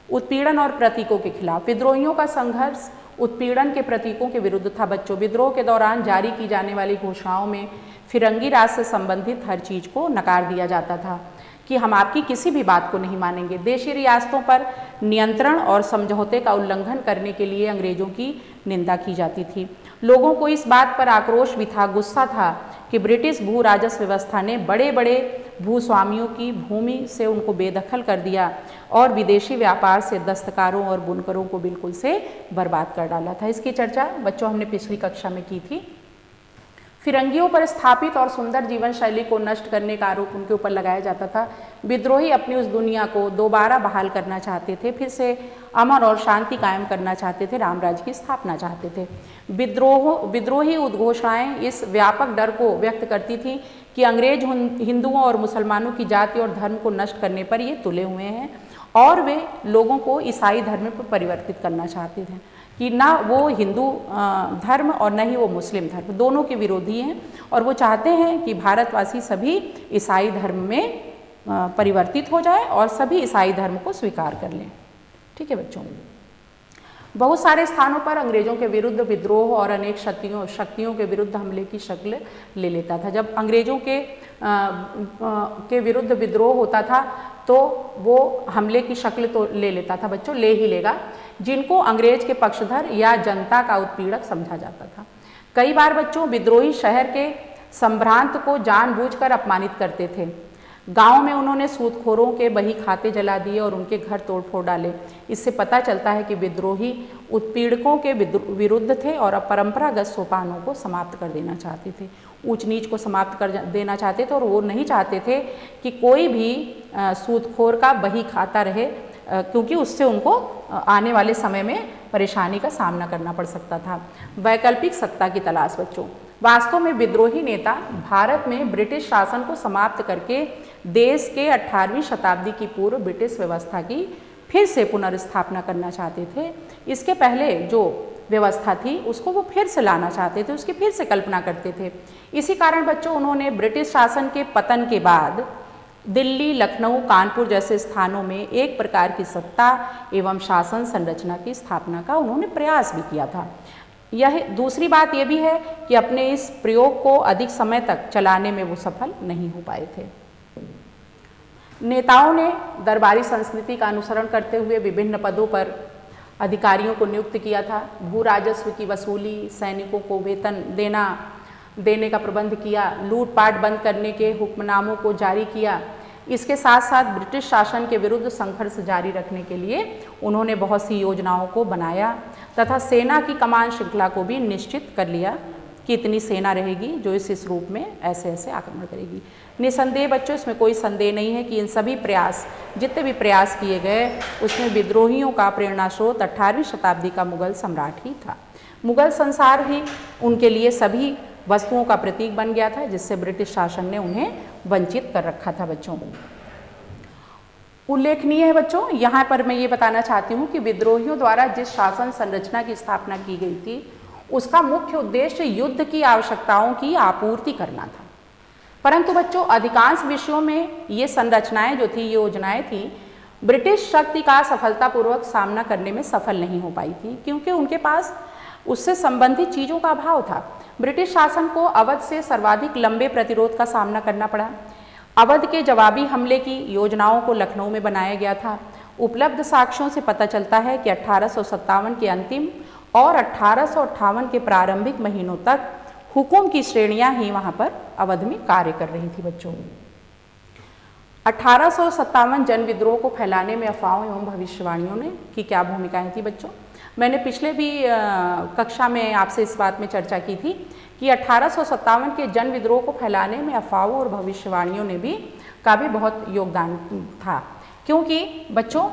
उत्पीड़न और प्रतीकों के खिलाफ विद्रोहियों का संघर्ष उत्पीड़न के प्रतीकों के विरुद्ध था बच्चों। विद्रोह के दौरान जारी की जाने वाली घोषणाओं में फिरंगी राज से संबंधित हर चीज़ को नकार दिया जाता था कि हम आपकी किसी भी बात को नहीं मानेंगे। देशी रियासतों पर नियंत्रण और समझौते का उल्लंघन करने के लिए अंग्रेजों की निंदा की जाती थी। लोगों को इस बात पर आक्रोश भी था, गुस्सा था कि ब्रिटिश भू राजस्व व्यवस्था ने बड़े बड़े भूस्वामियों की भूमि से उनको बेदखल कर दिया और विदेशी व्यापार से दस्तकारों और बुनकरों को बिल्कुल से बर्बाद कर डाला था। इसकी चर्चा बच्चों हमने पिछली कक्षा में की थी। फिरंगियों पर स्थापित और सुंदर जीवन शैली को नष्ट करने का आरोप उनके ऊपर लगाया जाता था। विद्रोही अपनी उस दुनिया को दोबारा बहाल करना चाहते थे, फिर से अमन और शांति कायम करना चाहते थे, रामराज्य की स्थापना चाहते थे। विद्रोही उद्घोषणाएं इस व्यापक डर को व्यक्त करती थी कि अंग्रेज हिंदुओं और मुसलमानों की जाति और धर्म को नष्ट करने पर ये तुले हुए हैं और वे लोगों को ईसाई धर्म पर परिवर्तित करना चाहते थे कि ना वो हिंदू धर्म और न ही वो मुस्लिम धर्म, दोनों के विरोधी हैं और वो चाहते हैं कि भारतवासी सभी ईसाई धर्म में परिवर्तित हो जाए और सभी ईसाई धर्म को स्वीकार कर लें। ठीक है बच्चों, बहुत सारे स्थानों पर अंग्रेजों के विरुद्ध विद्रोह और अनेक शक्तियों के विरुद्ध हमले की शक्ल ले लेता था। जब अंग्रेजों के विरुद्ध विद्रोह होता था तो वो हमले की शक्ल तो ले लेता था बच्चों, ले ही लेगा, जिनको अंग्रेज के पक्षधर या जनता का उत्पीड़क समझा जाता था। कई बार बच्चों विद्रोही शहर के संभ्रांत को जानबूझकर अपमानित करते थे। गांव में उन्होंने सूदखोरों के बही खाते जला दिए और उनके घर तोड़ फोड़ डाले। इससे पता चलता है कि विद्रोही उत्पीड़कों के विरुद्ध थे और परंपरागत सोपानों को समाप्त कर देना चाहते थे, ऊंच नीच को समाप्त कर देना चाहते थे और वो नहीं चाहते थे कि कोई भी सूदखोर का बही खाता रहे, क्योंकि उससे उनको आने वाले समय में परेशानी का सामना करना पड़ सकता था। वैकल्पिक सत्ता की तलाश बच्चों, वास्तव में विद्रोही नेता भारत में ब्रिटिश शासन को समाप्त करके देश के 18वीं शताब्दी की पूर्व ब्रिटिश व्यवस्था की फिर से पुनर्स्थापना करना चाहते थे। इसके पहले जो व्यवस्था थी उसको वो फिर से लाना चाहते थे, उसकी फिर से कल्पना करते थे। इसी कारण बच्चों उन्होंने ब्रिटिश शासन के पतन के बाद दिल्ली, लखनऊ, कानपुर जैसे स्थानों में एक प्रकार की सत्ता एवं शासन संरचना की स्थापना का उन्होंने प्रयास भी किया था। यह दूसरी बात यह भी है कि अपने इस प्रयोग को अधिक समय तक चलाने में वो सफल नहीं हो पाए थे। नेताओं ने दरबारी संस्कृति का अनुसरण करते हुए विभिन्न पदों पर अधिकारियों को नियुक्त किया था। भू राजस्व की वसूली, सैनिकों को वेतन देने का प्रबंध किया, लूटपाट बंद करने के हुक्मनामों को जारी किया। इसके साथ साथ ब्रिटिश शासन के विरुद्ध संघर्ष जारी रखने के लिए उन्होंने बहुत सी योजनाओं को बनाया तथा सेना की कमान श्रृंखला को भी निश्चित कर लिया कि इतनी सेना रहेगी जो इस रूप में ऐसे ऐसे आक्रमण करेगी। निसंदेह बच्चों इसमें कोई संदेह नहीं है कि इन सभी प्रयास, जितने भी प्रयास किए गए, उसमें विद्रोहियों का प्रेरणा स्रोत 18वीं शताब्दी का मुगल सम्राट ही था। मुगल संसार ही उनके लिए सभी वस्तुओं का प्रतीक बन गया था, जिससे ब्रिटिश शासन ने उन्हें वंचित कर रखा था बच्चों। उल्लेखनीय है बच्चों, यहाँ पर मैं ये बताना चाहती हूँ कि विद्रोहियों द्वारा जिस शासन संरचना की स्थापना की गई थी उसका मुख्य उद्देश्य युद्ध की आवश्यकताओं की आपूर्ति करना था। परंतु बच्चों अधिकांश विषयों में ये संरचनाएं जो थी, योजनाएं थी, ब्रिटिश शक्ति का सफलतापूर्वक सामना करने में सफल नहीं हो पाई थी, क्योंकि उनके पास उससे संबंधित चीज़ों का अभाव था। ब्रिटिश शासन को अवध से सर्वाधिक लंबे प्रतिरोध का सामना करना पड़ा। अवध के जवाबी हमले की योजनाओं को लखनऊ में बनाया गया था। उपलब्ध साक्ष्यों से पता चलता है कि 1857 के अंतिम और 1858 के प्रारंभिक महीनों तक हुकुम की श्रेणियां ही वहां पर अवध में कार्य कर रही थी बच्चों। 1857 जन विद्रोह को फैलाने में अफवाहों एवं भविष्यवाणियों ने की क्या भूमिकाएं थी बच्चों? मैंने पिछले भी कक्षा में आपसे इस बात में चर्चा की थी कि 1857 के जन विद्रोह को फैलाने में अफवाहों और भविष्यवाणियों ने भी का भी बहुत योगदान था, क्योंकि बच्चों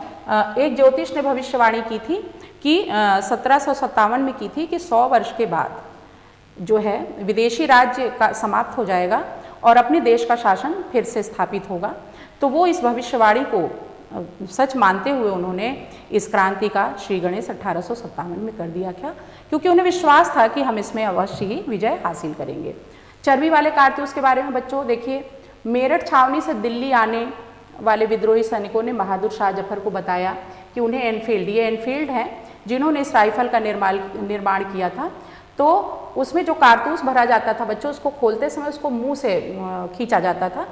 एक ज्योतिष ने भविष्यवाणी की थी कि 1757 में की थी कि 100 वर्ष के बाद जो है विदेशी राज्य का समाप्त हो जाएगा और अपने देश का शासन फिर से स्थापित होगा। तो वो इस भविष्यवाणी को सच मानते हुए उन्होंने इस क्रांति का श्री गणेश 1857 में कर दिया। क्या? क्योंकि उन्हें विश्वास था कि हम इसमें अवश्य ही विजय हासिल करेंगे। चर्बी वाले कारतूस के बारे में बच्चों देखिए, मेरठ छावनी से दिल्ली आने वाले विद्रोही सैनिकों ने बहादुर शाह जफर को बताया कि उन्हें एनफील्ड, ये एनफील्ड हैं जिन्होंने इस राइफल का निर्माण किया था, तो उसमें जो कारतूस भरा जाता था बच्चों, उसको खोलते समय उसको मुंह से खींचा जाता था,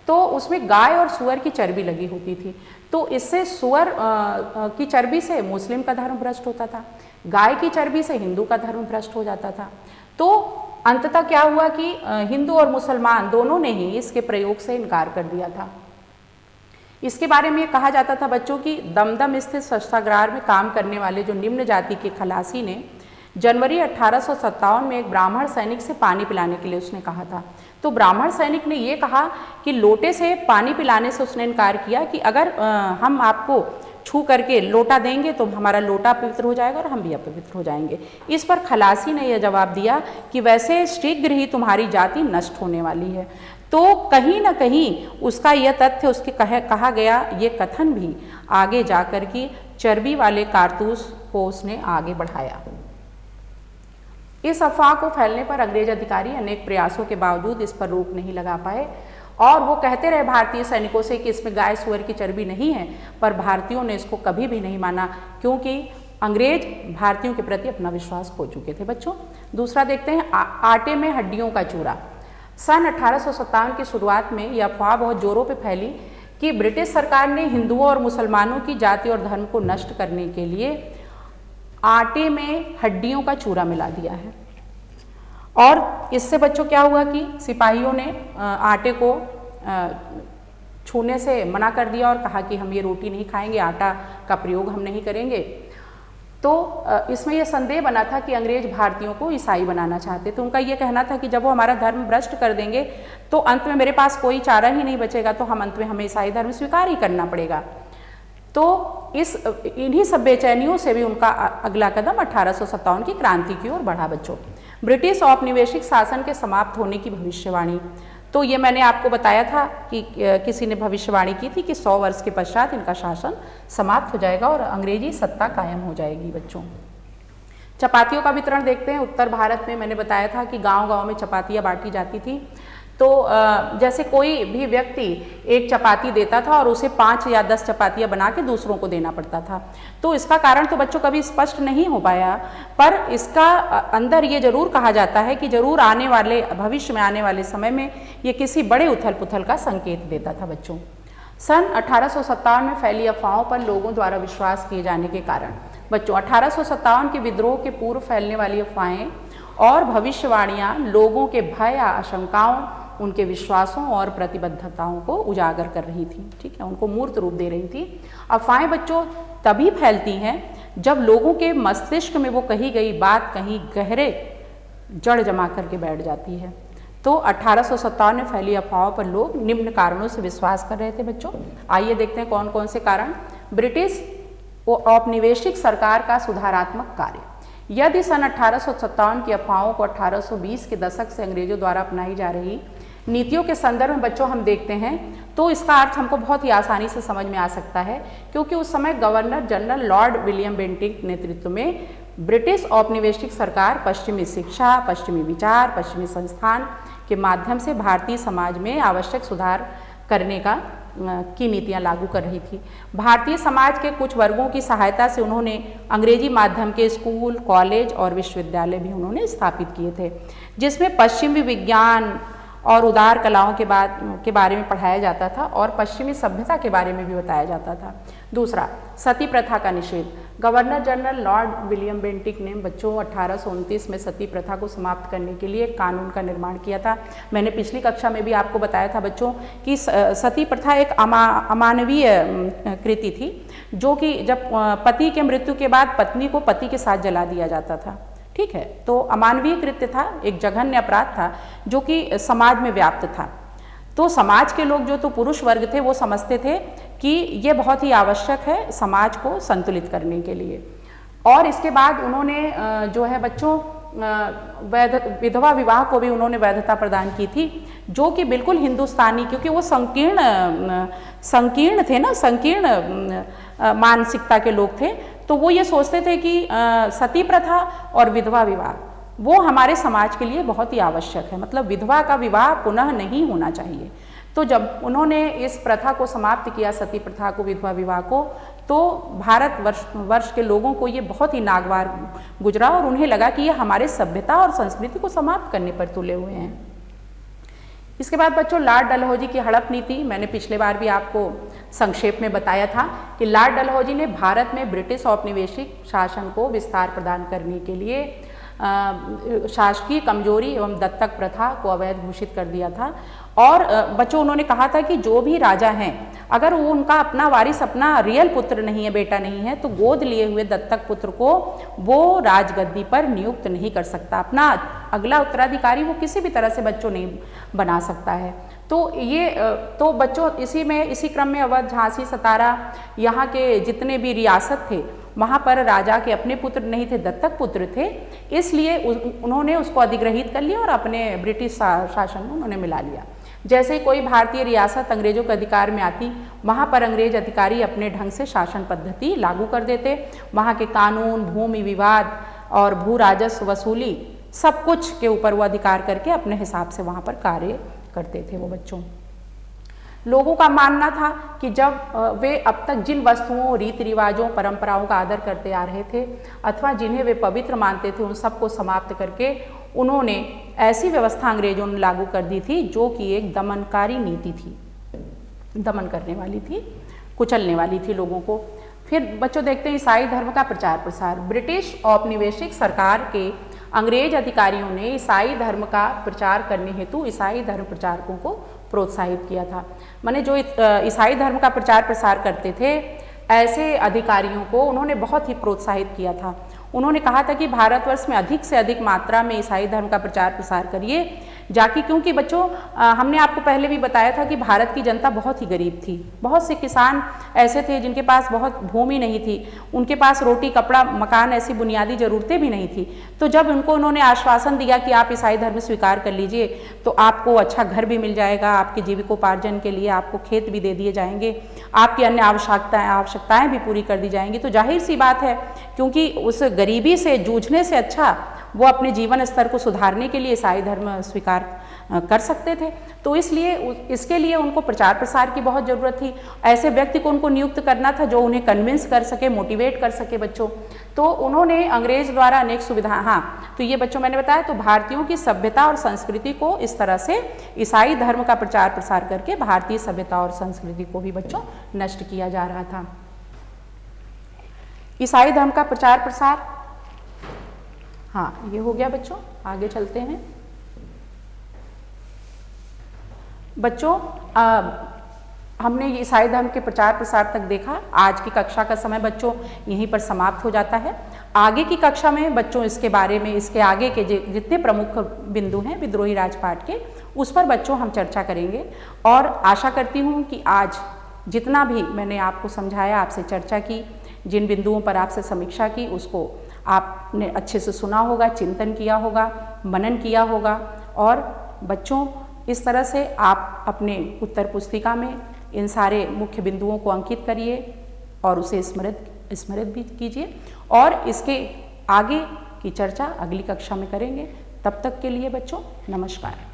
तो उसमें गाय और सुअर की चर्बी लगी होती थी। तो इससे सुअर की चर्बी से मुस्लिम का धर्म भ्रष्ट होता था, गाय की चर्बी से हिंदू का धर्म भ्रष्ट हो जाता था। तो अंततः क्या हुआ कि हिंदू और मुसलमान दोनों ने ही इसके प्रयोग से इनकार कर दिया था। इसके बारे में कहा जाता था बच्चों की दमदम स्थित शस्त्रागार में काम करने वाले जो निम्न जाति के खलासी ने जनवरी 1857 में एक ब्राह्मण सैनिक से पानी पिलाने के लिए उसने कहा था। तो ब्राह्मण सैनिक ने ये कहा कि लोटे से पानी पिलाने से उसने इनकार किया कि अगर हम आपको छू करके लोटा देंगे तो हमारा लोटा पवित्र हो जाएगा और हम भी अपवित्र हो जाएंगे। इस पर खलासी ने यह जवाब दिया कि वैसे शीघ्र ही तुम्हारी जाति नष्ट होने वाली है। तो कहीं ना कहीं उसका यह तथ्य, उसके कहा गया ये कथन भी आगे जाकर की चर्बी वाले कारतूस को उसने आगे बढ़ाया। इस अफवाह को फैलने पर अंग्रेज अधिकारी अनेक प्रयासों के बावजूद इस पर रोक नहीं लगा पाए और वो कहते रहे भारतीय सैनिकों से कि इसमें गाय सुअर की चर्बी नहीं है, पर भारतीयों ने इसको कभी भी नहीं माना, क्योंकि अंग्रेज भारतीयों के प्रति अपना विश्वास खो चुके थे। बच्चों दूसरा देखते हैं आटे में हड्डियों का चूरा। सन 1857 की शुरुआत में यह अफवाह बहुत जोरों पे फैली कि ब्रिटिश सरकार ने हिंदुओं और मुसलमानों की जाति और धर्म को नष्ट करने के लिए आटे में हड्डियों का चूरा मिला दिया है। और इससे बच्चों क्या हुआ कि सिपाहियों ने आटे को छूने से मना कर दिया और कहा कि हम ये रोटी नहीं खाएंगे, आटा का प्रयोग हम नहीं करेंगे। तो इसमें यह संदेह बना था कि अंग्रेज भारतीयों को ईसाई बनाना चाहते थे। उनका ये कहना था कि जब वो हमारा धर्म भ्रष्ट कर देंगे तो अंत में मेरे पास कोई चारा ही नहीं बचेगा, तो हम अंत में हमें ईसाई धर्म स्वीकार ही करना पड़ेगा। तो इन्हीं सब बेचैनियों से भी उनका अगला कदम 1857 की क्रांति की ओर बढ़ा। बच्चों ब्रिटिश औपनिवेशिक शासन के समाप्त होने की भविष्यवाणी, तो ये मैंने आपको बताया था कि किसी ने भविष्यवाणी की थी कि 100 वर्ष के पश्चात इनका शासन समाप्त हो जाएगा और अंग्रेजी सत्ता कायम हो जाएगी। बच्चों चपातियों का वितरण देखते हैं। उत्तर भारत में मैंने बताया था कि गांव-गांव में चपातियाँ बांटी जाती थी। तो जैसे कोई भी व्यक्ति एक चपाती देता था और उसे 5 या 10 चपातियाँ बना के दूसरों को देना पड़ता था। तो इसका कारण तो बच्चों कभी स्पष्ट नहीं हो पाया, पर इसका अंदर ये जरूर कहा जाता है कि जरूर आने वाले भविष्य में आने वाले समय में ये किसी बड़े उथल पुथल का संकेत देता था। बच्चों सन 1857 में फैली अफवाहों पर लोगों द्वारा विश्वास किए जाने के कारण बच्चों 1857 के विद्रोह के पूर्व फैलने वाली अफवाहें और भविष्यवाणियाँ लोगों के भय या आशंकाओं, उनके विश्वासों और प्रतिबद्धताओं को उजागर कर रही थी। ठीक है, उनको मूर्त रूप दे रही थी। अफवाहें बच्चों तभी फैलती हैं जब लोगों के मस्तिष्क में वो कही गई बात कहीं गहरे जड़ जमा करके बैठ जाती है। तो 1857 में फैली अफवाहों पर लोग निम्न कारणों से विश्वास कर रहे थे। बच्चों आइए देखते हैं कौन कौन से कारण। ब्रिटिश औपनिवेशिक सरकार का सुधारात्मक कार्य। यदि सन 1857 की अफवाहों को 1820 के दशक से अंग्रेजों द्वारा अपनाई जा रही नीतियों के संदर्भ में बच्चों हम देखते हैं तो इसका अर्थ हमको बहुत ही आसानी से समझ में आ सकता है, क्योंकि उस समय governor general Lord William Bentinck के नेतृत्व में ब्रिटिश औपनिवेशिक सरकार पश्चिमी शिक्षा, पश्चिमी विचार, पश्चिमी संस्थान के माध्यम से भारतीय समाज में आवश्यक सुधार करने की नीतियां लागू कर रही थी। भारतीय समाज के कुछ वर्गों की सहायता से उन्होंने अंग्रेजी माध्यम के स्कूल, कॉलेज और विश्वविद्यालय भी उन्होंने स्थापित किए थे, जिसमें पश्चिमी विज्ञान और उदार कलाओं के बारे में पढ़ाया जाता था और पश्चिमी सभ्यता के बारे में भी बताया जाता था। दूसरा, सती प्रथा का निषेध। Governor general Lord William Bentinck ने बच्चों 1829 में सती प्रथा को समाप्त करने के लिए एक कानून का निर्माण किया था। मैंने पिछली कक्षा में भी आपको बताया था बच्चों कि सती प्रथा एक अमानवीय कृति थी, जो कि जब पति के मृत्यु के बाद पत्नी को पति के साथ जला दिया जाता था। ठीक है, तो अमानवीय कृत्य था, एक जघन्य अपराध था जो कि समाज में व्याप्त था। तो समाज के लोग जो तो पुरुष वर्ग थे वो समझते थे कि ये बहुत ही आवश्यक है समाज को संतुलित करने के लिए। और इसके बाद उन्होंने जो है बच्चों विधवा विवाह को भी उन्होंने वैधता प्रदान की थी, जो कि बिल्कुल हिंदुस्तानी, क्योंकि वो संकीर्ण थे ना, संकीर्ण मानसिकता के लोग थे। तो वो ये सोचते थे कि सती प्रथा और विधवा विवाह वो हमारे समाज के लिए बहुत ही आवश्यक है, मतलब विधवा का विवाह पुनः नहीं होना चाहिए। तो जब उन्होंने इस प्रथा को समाप्त किया, सती प्रथा को, विधवा विवाह को, तो भारत वर्ष के लोगों को ये बहुत ही नागवार गुजरा और उन्हें लगा कि ये हमारे सभ्यता और संस्कृति को समाप्त करने पर तुले हुए हैं। इसके बाद बच्चों लॉर्ड डलहौजी की हड़प नीति, मैंने पिछले बार भी आपको संक्षेप में बताया था कि लॉर्ड डलहौजी ने भारत में ब्रिटिश औपनिवेशिक शासन को विस्तार प्रदान करने के लिए शासकीय कमजोरी एवं दत्तक प्रथा को अवैध घोषित कर दिया था। और बच्चों उन्होंने कहा था कि जो भी राजा हैं, अगर वो उनका अपना वारिस, अपना रियल पुत्र नहीं है, बेटा नहीं है, तो गोद लिए हुए दत्तक पुत्र को वो राजगद्दी पर नियुक्त नहीं कर सकता, अपना अगला उत्तराधिकारी वो किसी भी तरह से बच्चों नहीं बना सकता है। तो बच्चों इसी क्रम में अवध, झांसी, सतारा, यहाँ के जितने भी रियासत थे वहाँ पर राजा के अपने पुत्र नहीं थे, दत्तक पुत्र थे, इसलिए उन्होंने उसको अधिग्रहित कर लिया और अपने ब्रिटिश शासन में उन्होंने मिला लिया। जैसे कोई भारतीय रियासत अंग्रेजों के अधिकार में आती, वहाँ पर अंग्रेज अधिकारी अपने ढंग से शासन पद्धति लागू कर देते, वहाँ के कानून, भूमि विवाद और भू राजस्व वसूली सब कुछ के ऊपर वो अधिकार करके अपने हिसाब से वहाँ पर कार्य करते थे वो बच्चों। लोगों का मानना था कि जब वे अब तक जिन वस्तुओं, रीति रिवाजों, परंपराओं का आदर करते आ रहे थे अथवा जिन्हें वे पवित्र मानते थे, उन सबको समाप्त करके उन्होंने ऐसी व्यवस्था अंग्रेजों ने लागू कर दी थी जो कि एक दमनकारी नीति थी, दमन करने वाली थी, कुचलने वाली थी लोगों को। फिर बच्चों देखते हैं ईसाई धर्म का प्रचार प्रसार। ब्रिटिश औपनिवेशिक सरकार के अंग्रेज अधिकारियों ने ईसाई धर्म का प्रचार करने हेतु ईसाई धर्म प्रचारकों को प्रोत्साहित किया था। माने जो ईसाई धर्म का प्रचार प्रसार करते थे ऐसे अधिकारियों को उन्होंने बहुत ही प्रोत्साहित किया था। उन्होंने कहा था कि भारतवर्ष में अधिक से अधिक मात्रा में ईसाई धर्म का प्रचार प्रसार करिए, जाकि क्योंकि बच्चों हमने आपको पहले भी बताया था कि भारत की जनता बहुत ही गरीब थी। बहुत से किसान ऐसे थे जिनके पास बहुत भूमि नहीं थी, उनके पास रोटी, कपड़ा, मकान ऐसी बुनियादी ज़रूरतें भी नहीं थी। तो जब उनको उन्होंने आश्वासन दिया कि आप ईसाई धर्म स्वीकार कर लीजिए तो आपको अच्छा घर भी मिल जाएगा, आपके जीविकोपार्जन के लिए आपको खेत भी दे दिए जाएंगे, आपकी अन्य आवश्यकताएँ भी पूरी कर दी जाएंगी, तो जाहिर सी बात है क्योंकि उस गरीबी से जूझने से अच्छा वो अपने जीवन स्तर को सुधारने के लिए ईसाई धर्म स्वीकार कर सकते थे। तो इसलिए इसके लिए उनको प्रचार प्रसार की बहुत ज़रूरत थी। ऐसे व्यक्ति को उनको नियुक्त करना था जो उन्हें कन्विंस कर सके, मोटिवेट कर सके बच्चों। तो उन्होंने अंग्रेज द्वारा अनेक सुविधा, हाँ तो ये बच्चों मैंने बताया, तो भारतीयों की सभ्यता और संस्कृति को इस तरह से ईसाई धर्म का प्रचार प्रसार करके भारतीय सभ्यता और संस्कृति को भी बच्चों नष्ट किया जा रहा था। ईसाई धर्म का प्रचार प्रसार, हाँ ये हो गया बच्चों। आगे चलते हैं बच्चों। हमने ईसाई धर्म के प्रचार प्रसार तक देखा। आज की कक्षा का समय बच्चों यहीं पर समाप्त हो जाता है। आगे की कक्षा में बच्चों इसके बारे में, इसके आगे के जितने प्रमुख बिंदु हैं विद्रोही राजपाट के, उस पर बच्चों हम चर्चा करेंगे। और आशा करती हूँ कि आज जितना भी मैंने आपको समझाया, आपसे चर्चा की, जिन बिंदुओं पर आपसे समीक्षा की, उसको आपने अच्छे से सुना होगा, चिंतन किया होगा, मनन किया होगा। और बच्चों इस तरह से आप अपने उत्तर पुस्तिका में इन सारे मुख्य बिंदुओं को अंकित करिए और उसे स्मृत भी कीजिए। और इसके आगे की चर्चा अगली कक्षा में करेंगे। तब तक के लिए बच्चों नमस्कार।